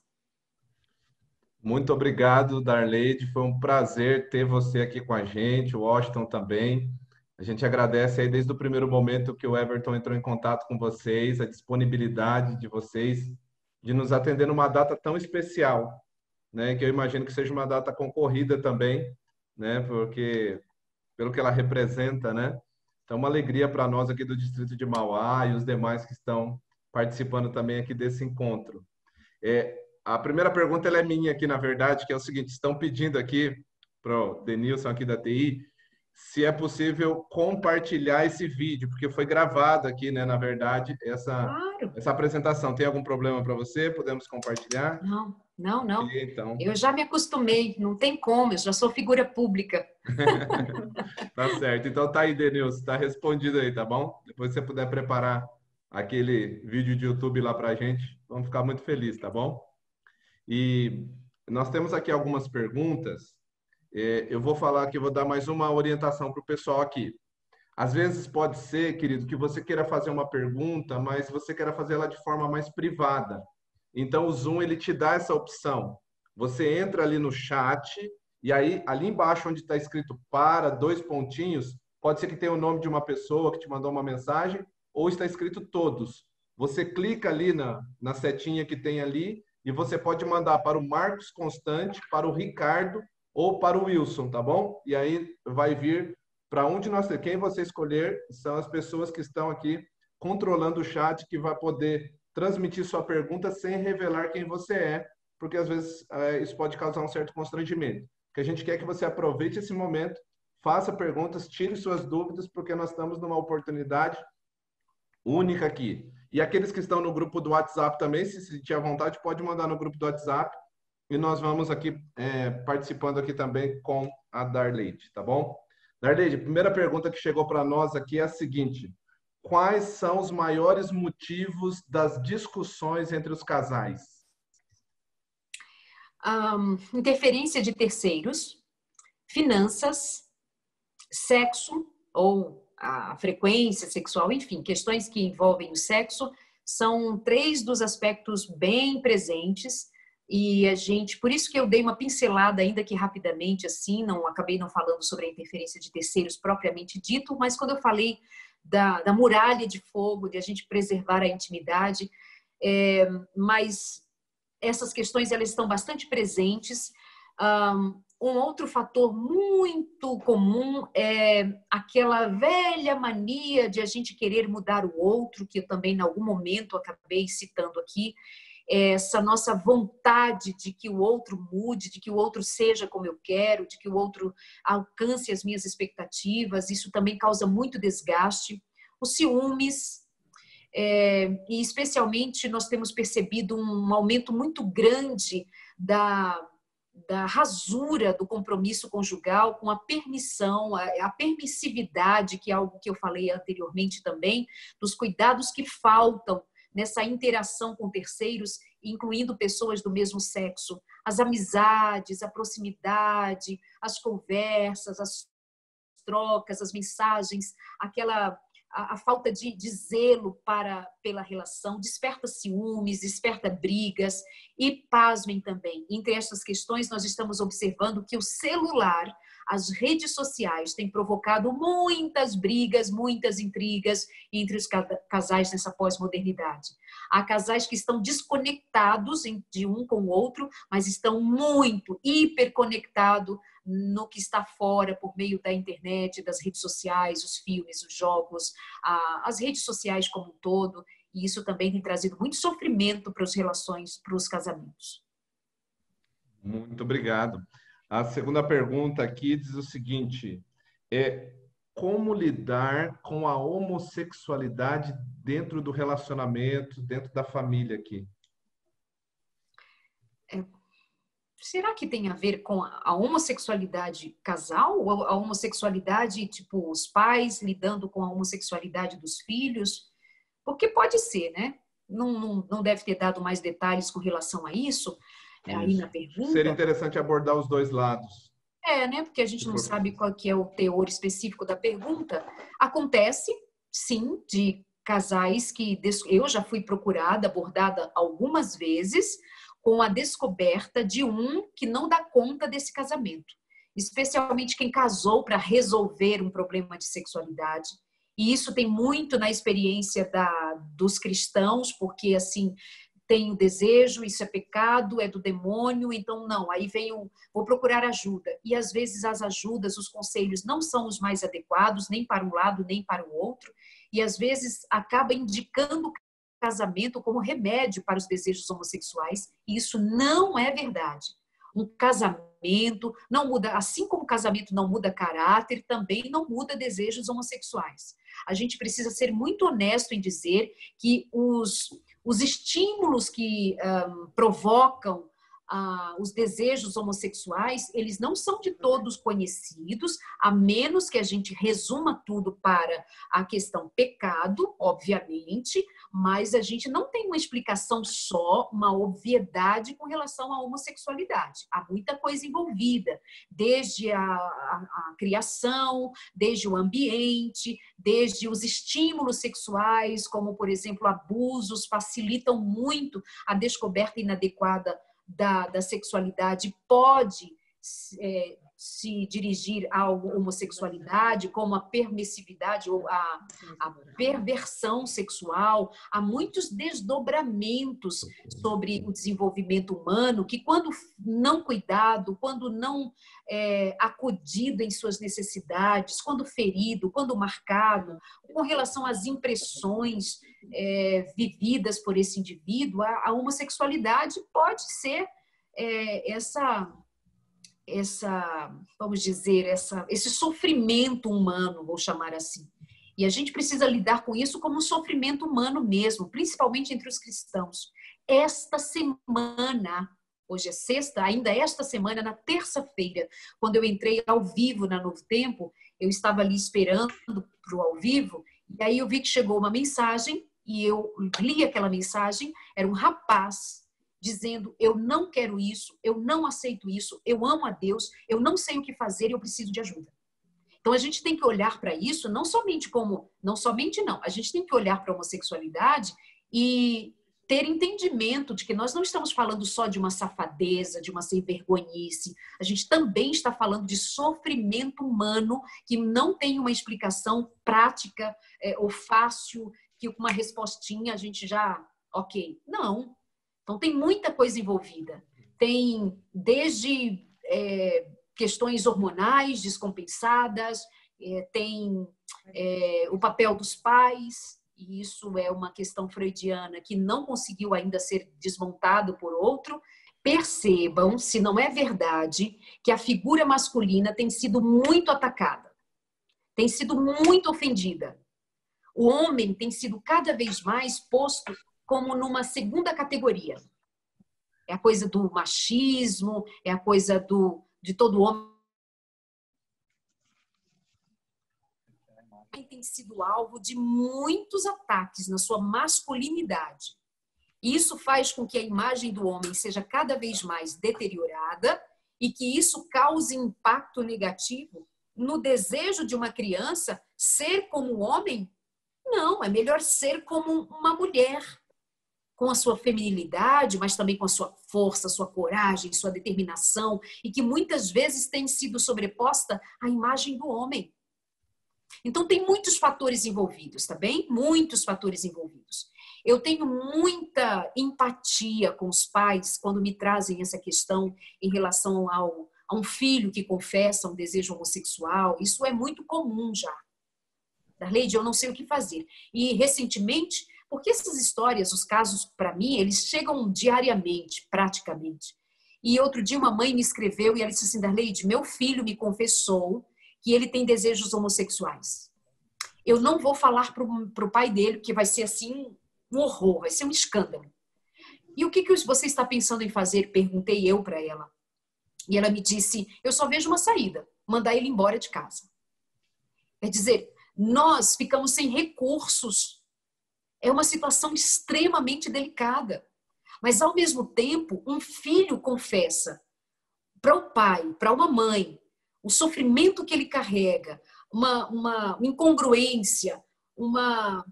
Muito obrigado, Darleide. Foi um prazer ter você aqui com a gente, o Washington também. A gente agradece aí desde o primeiro momento que o Everton entrou em contato com vocês, a disponibilidade de vocês de nos atender numa data tão especial, né? Que eu imagino que seja uma data concorrida também, né? Porque pelo que ela representa, né? Então, uma alegria para nós aqui do Distrito de Mauá e os demais que estão participando também aqui desse encontro. A primeira pergunta ela é minha aqui, na verdade, que é o seguinte: estão pedindo aqui para o Denilson aqui da TI se é possível compartilhar esse vídeo, porque foi gravado aqui, né, na verdade, essa apresentação. Tem algum problema para você? Podemos compartilhar? Não. Então. Eu já me acostumei, não tem como, eu já sou figura pública. Tá certo. Então tá aí, Denilson, tá respondido aí, tá bom? Depois se você puder preparar aquele vídeo de YouTube lá pra gente, vamos ficar muito felizes, tá bom? E nós temos aqui algumas perguntas. Eu vou falar aqui, vou dar mais uma orientação para o pessoal aqui. Às vezes pode ser, querido, que você queira fazer uma pergunta, mas você queira fazer ela de forma mais privada. Então, o Zoom, ele te dá essa opção. Você entra ali no chat, e aí, ali embaixo, onde está escrito para, 2 pontinhos, pode ser que tenha o nome de uma pessoa que te mandou uma mensagem, ou está escrito todos. Você clica ali na setinha que tem ali, e você pode mandar para o Marcos Constante, para o Ricardo, ou para o Wilson, tá bom? E aí vai vir para onde quem você escolher, são as pessoas que estão aqui controlando o chat, que vai poder transmitir sua pergunta sem revelar quem você é, porque às vezes isso pode causar um certo constrangimento. O que a gente quer é que você aproveite esse momento, faça perguntas, tire suas dúvidas, porque nós estamos numa oportunidade única aqui. E aqueles que estão no grupo do WhatsApp também, se sentir à vontade, pode mandar no grupo do WhatsApp, e nós vamos aqui participando aqui também com a Darleide, tá bom? Darleide, a primeira pergunta que chegou para nós aqui é a seguinte: quais são os maiores motivos das discussões entre os casais? Interferência de terceiros, finanças, sexo ou a frequência sexual, enfim, questões que envolvem o sexo são 3 dos aspectos bem presentes. E por isso que eu dei uma pincelada ainda que rapidamente, assim, acabei não falando sobre a interferência de terceiros propriamente dito, mas quando eu falei da muralha de fogo, de a gente preservar a intimidade, mas essas questões elas estão bastante presentes. Um outro fator muito comum é aquela velha mania de a gente querer mudar o outro, que eu também em algum momento acabei citando aqui, essa nossa vontade de que o outro mude, de que o outro seja como eu quero, de que o outro alcance as minhas expectativas, isso também causa muito desgaste. Os ciúmes, e especialmente nós temos percebido um aumento muito grande da rasura do compromisso conjugal com a permissão, a permissividade, que é algo que eu falei anteriormente também, dos cuidados que faltam nessa interação com terceiros, incluindo pessoas do mesmo sexo, as amizades, a proximidade, as conversas, as trocas, as mensagens, a falta de zelo pela relação, desperta ciúmes, desperta brigas e, pasmem também, entre estas questões nós estamos observando que o celular, as redes sociais têm provocado muitas brigas, muitas intrigas entre os casais nessa pós-modernidade. Há casais que estão desconectados de um com o outro, mas estão muito hiperconectados no que está fora por meio da internet, das redes sociais, os filmes, os jogos, as redes sociais como um todo. E isso também tem trazido muito sofrimento para as relações, para os casamentos. Muito obrigado. A segunda pergunta aqui diz o seguinte: como lidar com a homossexualidade dentro do relacionamento, dentro da família aqui? Será que tem a ver com a homossexualidade casal? Ou a homossexualidade, tipo, os pais lidando com a homossexualidade dos filhos? Porque pode ser, né? Não deve ter dado mais detalhes com relação a isso. Aí na pergunta. Seria interessante abordar os dois lados. Né? Porque a gente não sabe qual que é o teor específico da pergunta. Acontece, sim, de casais que eu já fui procurada, abordada algumas vezes, com a descoberta de um que não dá conta desse casamento. Especialmente quem casou para resolver um problema de sexualidade. E isso tem muito na experiência dos cristãos, porque assim, tem o desejo, isso é pecado, é do demônio, então não, aí vou procurar ajuda. E às vezes as ajudas, os conselhos não são os mais adequados, nem para um lado, nem para o outro, e às vezes acaba indicando o casamento como remédio para os desejos homossexuais, e isso não é verdade. Um casamento não muda, assim como o casamento não muda caráter, também não muda desejos homossexuais. A gente precisa ser muito honesto em dizer que os estímulos que provocam os desejos homossexuais, eles não são de todos conhecidos, a menos que a gente resuma tudo para a questão pecado, obviamente, mas a gente não tem uma explicação só, uma obviedade com relação à homossexualidade. Há muita coisa envolvida, desde a criação, desde o ambiente, desde os estímulos sexuais, como, por exemplo, abusos, facilitam muito a descoberta inadequada da sexualidade, pode se dirigir à homossexualidade, como a permissividade ou a perversão sexual. Há muitos desdobramentos sobre o desenvolvimento humano que, quando não cuidado, quando não acudido em suas necessidades, quando ferido, quando marcado, com relação às impressões vividas por esse indivíduo, a homossexualidade pode ser vamos dizer, esse sofrimento humano, vou chamar assim. E a gente precisa lidar com isso como um sofrimento humano mesmo, principalmente entre os cristãos. Esta semana, hoje é sexta, ainda esta semana, na terça-feira, quando eu entrei ao vivo na Novo Tempo, eu estava ali esperando para o ao vivo, e aí eu vi que chegou uma mensagem, e eu li aquela mensagem, era um rapaz dizendo: eu não quero isso, eu não aceito isso, eu amo a Deus, eu não sei o que fazer e eu preciso de ajuda. Então a gente tem que olhar para isso, não, a gente tem que olhar para a homossexualidade e ter entendimento de que nós não estamos falando só de uma safadeza, de uma sem-vergonhice, a gente também está falando de sofrimento humano que não tem uma explicação prática ou fácil, que com uma respostinha a gente já, ok, não. Então, tem muita coisa envolvida. Tem desde questões hormonais descompensadas, tem o papel dos pais, e isso é uma questão freudiana que não conseguiu ainda ser desmontado por outro. Percebam, se não é verdade, que a figura masculina tem sido muito atacada, tem sido muito ofendida. O homem tem sido cada vez mais posto como numa segunda categoria. É a coisa do machismo, é a coisa de todo homem. Tem sido alvo de muitos ataques na sua masculinidade. Isso faz com que a imagem do homem seja cada vez mais deteriorada e que isso cause impacto negativo no desejo de uma criança ser como um homem. Não, é melhor ser como uma mulher, com a sua feminilidade, mas também com a sua força, sua coragem, sua determinação, e que muitas vezes tem sido sobreposta à imagem do homem. Então, tem muitos fatores envolvidos, tá bem? Muitos fatores envolvidos. Eu tenho muita empatia com os pais quando me trazem essa questão em relação a um filho que confessa um desejo homossexual. Isso é muito comum já. Darleide, eu não sei o que fazer. E, recentemente, porque essas histórias, os casos, para mim, eles chegam diariamente, praticamente. E outro dia uma mãe me escreveu e ela disse assim: Darleide, meu filho me confessou que ele tem desejos homossexuais. Eu não vou falar para o pai dele, porque vai ser assim um horror, vai ser um escândalo. E o que você está pensando em fazer? Perguntei eu para ela. E ela me disse: eu só vejo uma saída, mandar ele embora de casa. Quer dizer, nós ficamos sem recursos. É uma situação extremamente delicada. Mas, ao mesmo tempo, um filho confessa para o pai, para uma mãe, o sofrimento que ele carrega, uma incongruência, uma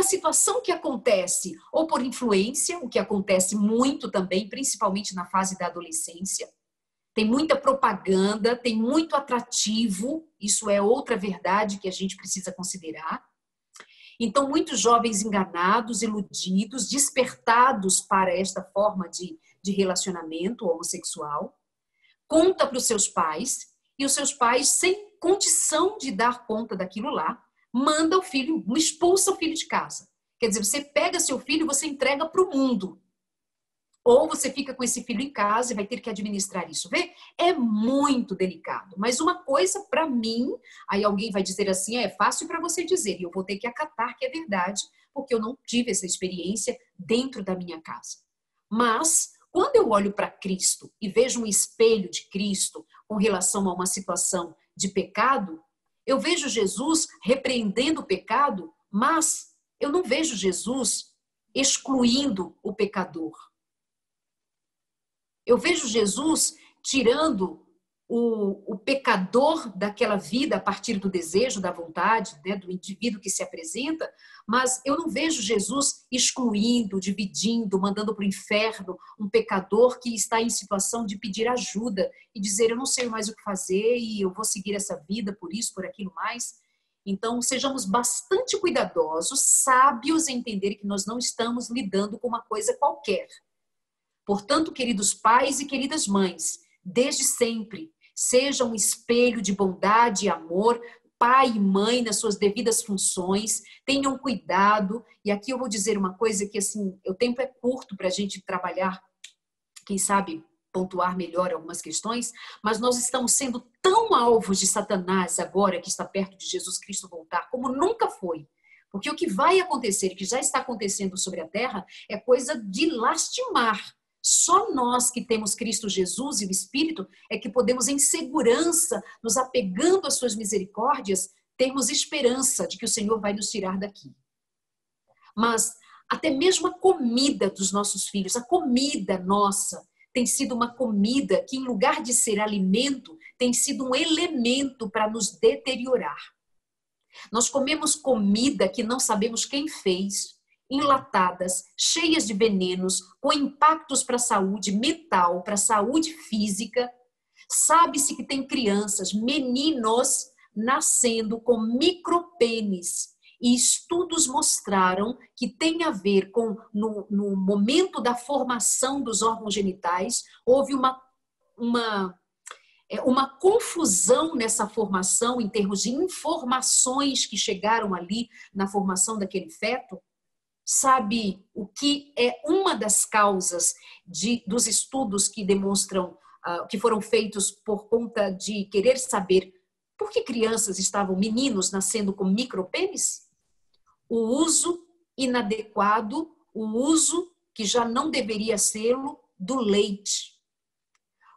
situação que acontece ou por influência, o que acontece muito também, principalmente na fase da adolescência. Tem muita propaganda, tem muito atrativo, isso é outra verdade que a gente precisa considerar. Então, muitos jovens enganados, iludidos, despertados para esta forma de relacionamento homossexual, conta para os seus pais, e os seus pais, sem condição de dar conta daquilo lá, manda o filho, expulsa o filho de casa. Quer dizer, você pega seu filho e você entrega para o mundo. Ou você fica com esse filho em casa e vai ter que administrar isso. Vê? É muito delicado. Mas uma coisa, para mim, aí alguém vai dizer assim, é fácil para você dizer, e eu vou ter que acatar que é verdade, porque eu não tive essa experiência dentro da minha casa. Mas, quando eu olho para Cristo e vejo um espelho de Cristo com relação a uma situação de pecado, eu vejo Jesus repreendendo o pecado, mas eu não vejo Jesus excluindo o pecador. Eu vejo Jesus tirando o pecador daquela vida a partir do desejo, da vontade, né, do indivíduo que se apresenta, mas eu não vejo Jesus excluindo, dividindo, mandando para o inferno um pecador que está em situação de pedir ajuda e dizer, eu não sei mais o que fazer e eu vou seguir essa vida por isso, por aquilo mais. Então, sejamos bastante cuidadosos, sábios em entender que nós não estamos lidando com uma coisa qualquer. Portanto, queridos pais e queridas mães, desde sempre, seja um espelho de bondade e amor, pai e mãe nas suas devidas funções, tenham cuidado. E aqui eu vou dizer uma coisa que, assim, o tempo é curto para a gente trabalhar, quem sabe pontuar melhor algumas questões, mas nós estamos sendo tão alvos de Satanás agora que está perto de Jesus Cristo voltar, como nunca foi. Porque o que vai acontecer, que já está acontecendo sobre a terra, é coisa de lastimar. Só nós que temos Cristo Jesus e o Espírito é que podemos, em segurança, nos apegando às suas misericórdias, termos esperança de que o Senhor vai nos tirar daqui. Mas até mesmo a comida dos nossos filhos, a comida nossa, tem sido uma comida que, em lugar de ser alimento, tem sido um elemento para nos deteriorar. Nós comemos comida que não sabemos quem fez, enlatadas, cheias de venenos, com impactos para a saúde mental, para a saúde física. Sabe-se que tem crianças, meninos, nascendo com micropênis. E estudos mostraram que tem a ver com, no momento da formação dos órgãos genitais, houve uma confusão nessa formação em termos de informações que chegaram ali na formação daquele feto. Sabe o que é uma das causas dos estudos que demonstram, que foram feitos por conta de querer saber por que crianças meninos nascendo com micropênis? O uso inadequado, o uso que já não deveria ser-lo do leite.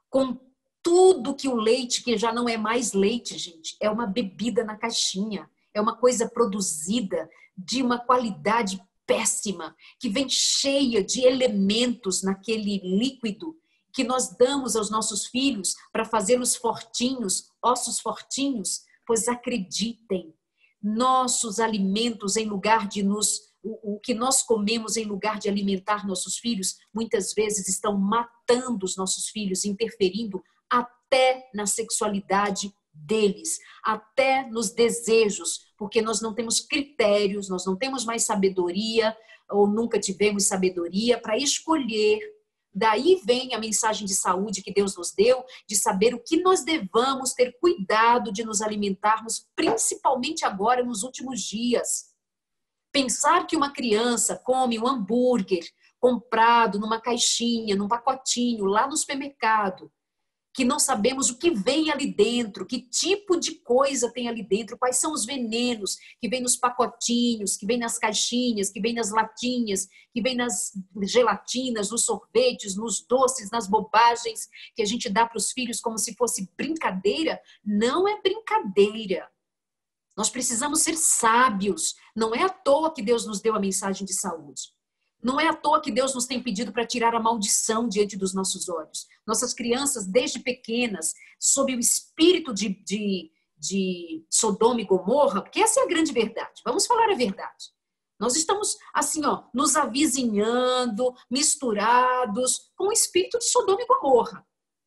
Com tudo que o leite, que já não é mais leite, gente, é uma bebida na caixinha, é uma coisa produzida de uma qualidade péssima, que vem cheia de elementos naquele líquido que nós damos aos nossos filhos para fazê-los fortinhos, ossos fortinhos, pois acreditem, nossos alimentos, em lugar de o que nós comemos em lugar de alimentar nossos filhos, muitas vezes estão matando os nossos filhos, interferindo até na sexualidade deles, até nos desejos, porque nós não temos critérios, nós não temos mais sabedoria, ou nunca tivemos sabedoria para escolher. Daí vem a mensagem de saúde que Deus nos deu, de saber o que nós devamos ter cuidado de nos alimentarmos, principalmente agora, nos últimos dias. Pensar que uma criança come um hambúrguer comprado numa caixinha, num pacotinho, lá no supermercado, que não sabemos o que vem ali dentro, que tipo de coisa tem ali dentro, quais são os venenos que vem nos pacotinhos, que vem nas caixinhas, que vem nas latinhas, que vem nas gelatinas, nos sorvetes, nos doces, nas bobagens que a gente dá para os filhos como se fosse brincadeira. Não é brincadeira. Nós precisamos ser sábios. Não é à toa que Deus nos deu a mensagem de saúde. Não é à toa que Deus nos tem pedido para tirar a maldição diante dos nossos olhos. Nossas crianças, desde pequenas, sob o espírito de Sodoma e Gomorra, porque essa é a grande verdade. Vamos falar a verdade. Nós estamos, assim, nos avizinhando, misturados com o espírito de Sodoma e Gomorra.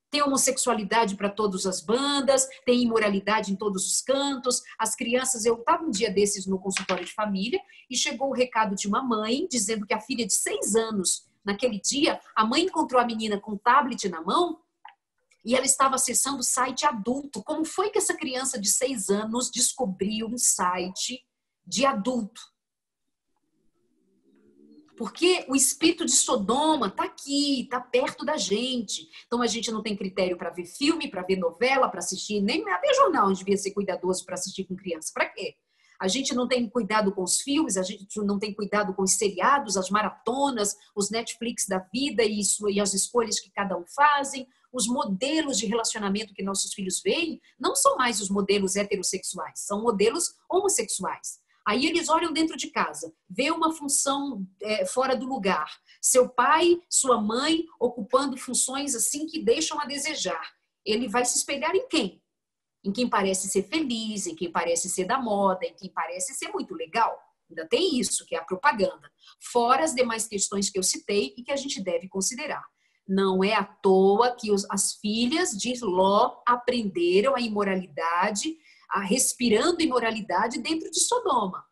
Tem homossexualidade para todas as bandas, tem imoralidade em todos os cantos. As crianças, eu estava um dia desses no consultório de família e chegou o recado de uma mãe dizendo que a filha de 6 anos, naquele dia, a mãe encontrou a menina com um tablet na mão e ela estava acessando o site adulto. Como foi que essa criança de 6 anos descobriu um site de adulto? Porque o espírito de Sodoma está aqui, está perto da gente. Então a gente não tem critério para ver filme, para ver novela, para assistir, nem ver jornal, a gente devia ser cuidadoso para assistir com criança. Para quê? A gente não tem cuidado com os filmes, a gente não tem cuidado com os seriados, as maratonas, os Netflix da vida e as escolhas que cada um fazem. Os modelos de relacionamento que nossos filhos veem não são mais os modelos heterossexuais, são modelos homossexuais. Aí eles olham dentro de casa, vê uma função fora do lugar. Seu pai, sua mãe ocupando funções assim que deixam a desejar. Ele vai se espelhar em quem? Em quem parece ser feliz, em quem parece ser da moda, em quem parece ser muito legal. Ainda tem isso, que é a propaganda. Fora as demais questões que eu citei e que a gente deve considerar. Não é à toa que as filhas de Ló aprenderam a imoralidade, respirando imoralidade dentro de Sodoma.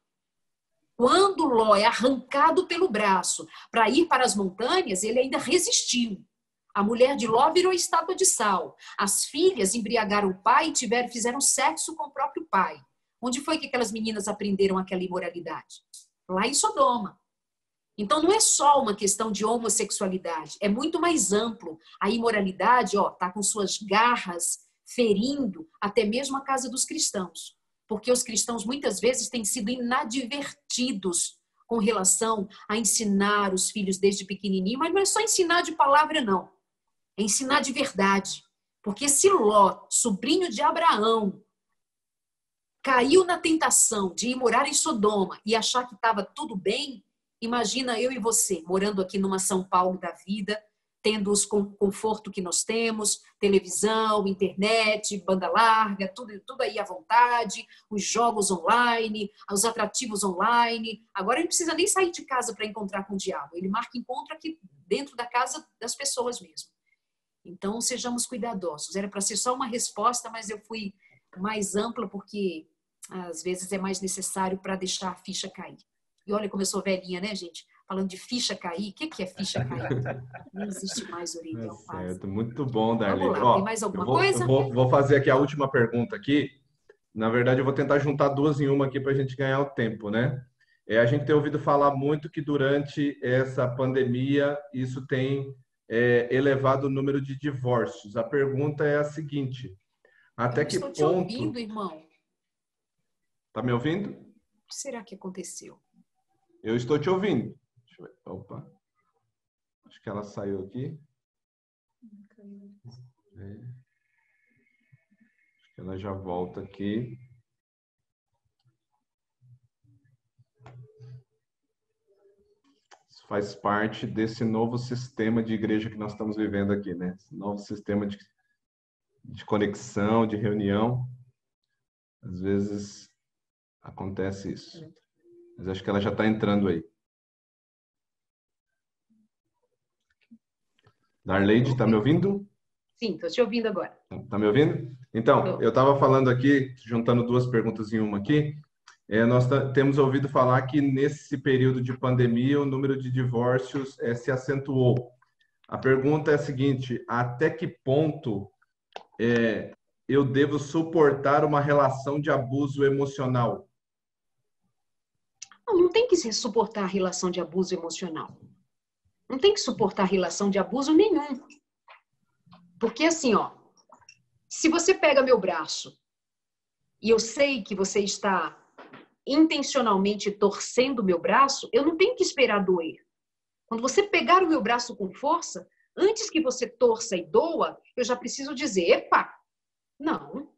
Quando Ló é arrancado pelo braço para ir para as montanhas, ele ainda resistiu. A mulher de Ló virou estátua de sal. As filhas embriagaram o pai e fizeram sexo com o próprio pai. Onde foi que aquelas meninas aprenderam aquela imoralidade? Lá em Sodoma. Então não é só uma questão de homossexualidade, é muito mais amplo. A imoralidade está com suas garras ferindo até mesmo a casa dos cristãos. Porque os cristãos muitas vezes têm sido inadvertidos com relação a ensinar os filhos desde pequenininho, mas não é só ensinar de palavra, não. É ensinar de verdade. Porque se Ló, sobrinho de Abraão, caiu na tentação de ir morar em Sodoma e achar que estava tudo bem, imagina eu e você, morando aqui numa São Paulo da vida, tendo o conforto que nós temos, televisão, internet, banda larga, tudo aí à vontade, os jogos online, os atrativos online. Agora ele não precisa nem sair de casa para encontrar com o diabo. Ele marca encontro aqui dentro da casa das pessoas mesmo. Então, sejamos cuidadosos. Era para ser só uma resposta, mas eu fui mais ampla porque às vezes é mais necessário para deixar a ficha cair. E olha como eu sou velhinha, né, gente? Falando de ficha cair. O que é ficha cair? Não existe mais orelhão. Certo, muito bom, Darley. Vamos lá, tem mais alguma coisa? Vou fazer aqui a última pergunta aqui. Na verdade, eu vou tentar juntar duas em uma aqui para a gente ganhar o tempo, né? A gente tem ouvido falar muito que durante essa pandemia isso tem elevado o número de divórcios. A pergunta é a seguinte: até que ponto... Estou te ouvindo, irmão. Tá me ouvindo? O que será que aconteceu? Eu estou te ouvindo. Deixa eu ver. Opa. Acho que ela saiu aqui. Acho que ela já volta aqui. Isso faz parte desse novo sistema de igreja que nós estamos vivendo aqui, né? Esse novo sistema de conexão, de reunião. Às vezes acontece isso. Mas acho que ela já está entrando aí. Darleide, está me ouvindo? Sim, estou te ouvindo agora. Está me ouvindo? Então, eu estava falando aqui, juntando duas perguntas em uma aqui. Nós temos ouvido falar que nesse período de pandemia o número de divórcios se acentuou. A pergunta é a seguinte: até que ponto eu devo suportar uma relação de abuso emocional? Não tem que se suportar a relação de abuso emocional. Não tem que suportar relação de abuso nenhum. Porque assim, se você pega meu braço e eu sei que você está intencionalmente torcendo meu braço, eu não tenho que esperar doer. Quando você pegar o meu braço com força, antes que você torça e doa, eu já preciso dizer, epa, não.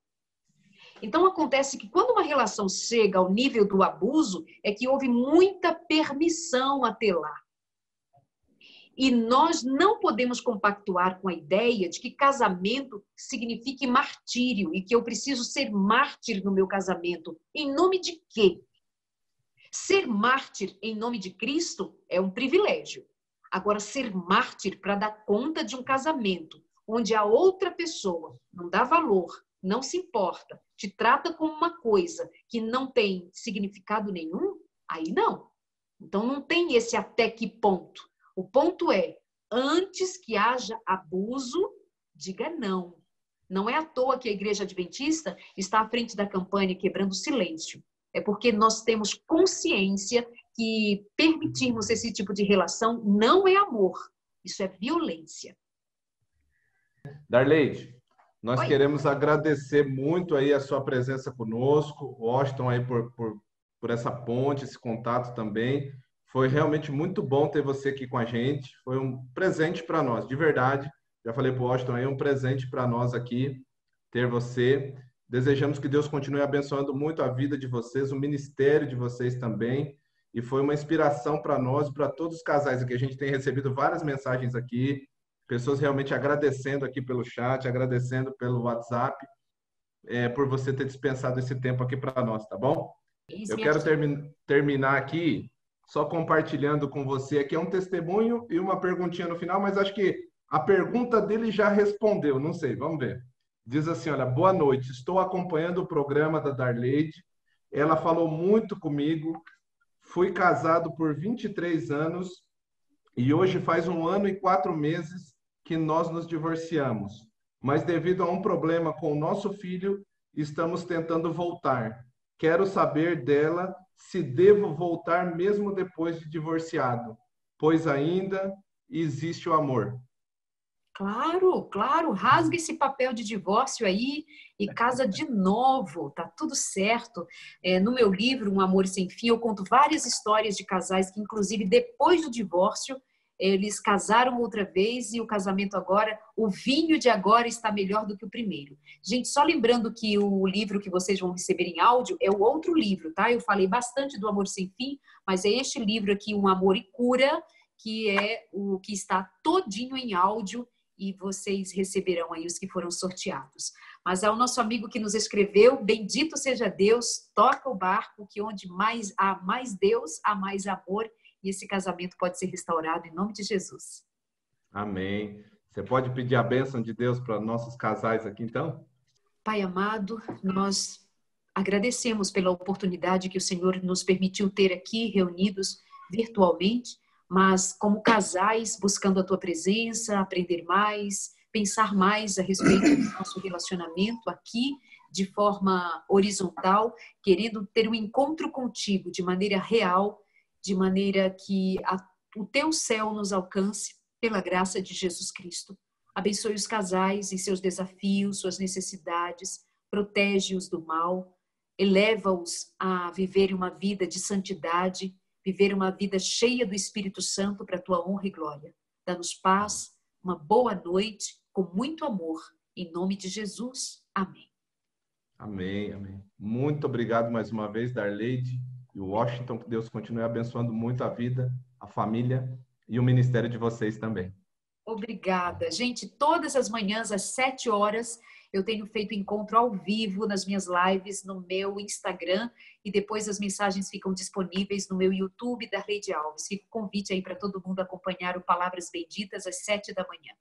Então acontece que quando uma relação chega ao nível do abuso, é que houve muita permissão até lá. E nós não podemos compactuar com a ideia de que casamento signifique martírio e que eu preciso ser mártir no meu casamento. Em nome de quê? Ser mártir em nome de Cristo é um privilégio. Agora, ser mártir para dar conta de um casamento onde a outra pessoa não dá valor, não se importa, te trata como uma coisa que não tem significado nenhum, aí não. Então, não tem esse até que ponto. O ponto é, antes que haja abuso, diga não. Não é à toa que a Igreja Adventista está à frente da campanha Quebrando o Silêncio. É porque nós temos consciência que permitirmos esse tipo de relação não é amor. Isso é violência. Darleide, nós Oi. queremos agradecer muito aí a sua presença conosco, Washington aí por por essa ponte, esse contato também. Foi realmente muito bom ter você aqui com a gente. Foi um presente para nós, de verdade. Já falei para o Washington aí, um presente para nós aqui ter você. Desejamos que Deus continue abençoando muito a vida de vocês, o ministério de vocês também. E foi uma inspiração para nós e para todos os casais aqui. A gente tem recebido várias mensagens aqui, pessoas realmente agradecendo aqui pelo chat, agradecendo pelo WhatsApp, por você ter dispensado esse tempo aqui para nós, tá bom? Eu quero terminar aqui só compartilhando com você aqui, é um testemunho e uma perguntinha no final, mas acho que a pergunta dele já respondeu, não sei, vamos ver. Diz assim, olha, boa noite, estou acompanhando o programa da Darleide, ela falou muito comigo, fui casado por 23 anos e hoje faz 1 ano e 4 meses que nós nos divorciamos, mas devido a um problema com o nosso filho, estamos tentando voltar. Quero saber dela se devo voltar mesmo depois de divorciado, pois ainda existe o amor. Claro, claro, rasga esse papel de divórcio aí e casa de novo, tá tudo certo. No meu livro, Um Amor Sem Fim, eu conto várias histórias de casais que, inclusive, depois do divórcio, eles casaram outra vez e o casamento agora, o vinho de agora está melhor do que o primeiro. Gente, só lembrando que o livro que vocês vão receber em áudio é o outro livro, tá? Eu falei bastante do Amor Sem Fim, mas é este livro aqui, Um Amor e Cura, que é o que está todinho em áudio e vocês receberão aí os que foram sorteados. Mas ao nosso amigo que nos escreveu, bendito seja Deus, toca o barco, que onde há mais Deus, há mais amor, e esse casamento pode ser restaurado em nome de Jesus. Amém. Você pode pedir a bênção de Deus para nossos casais aqui, então? Pai amado, nós agradecemos pela oportunidade que o Senhor nos permitiu ter aqui, reunidos virtualmente, mas como casais, buscando a Tua presença, aprender mais, pensar mais a respeito do nosso relacionamento aqui, de forma horizontal, querendo ter um encontro contigo de maneira real, de maneira que o Teu céu nos alcance pela graça de Jesus Cristo. Abençoe os casais em seus desafios, suas necessidades, protege-os do mal, eleva-os a viver uma vida de santidade, viver uma vida cheia do Espírito Santo para a Tua honra e glória. Dá-nos paz, uma boa noite, com muito amor, em nome de Jesus. Amém. Amém, amém. Muito obrigado mais uma vez, Darleide e o Washington, que Deus continue abençoando muito a vida, a família e o ministério de vocês também. Obrigada. Gente, todas as manhãs, às 7 horas, eu tenho feito encontro ao vivo nas minhas lives no meu Instagram e depois as mensagens ficam disponíveis no meu YouTube, Darleide Alves. Fica o convite aí para todo mundo acompanhar o Palavras Benditas às 7 da manhã.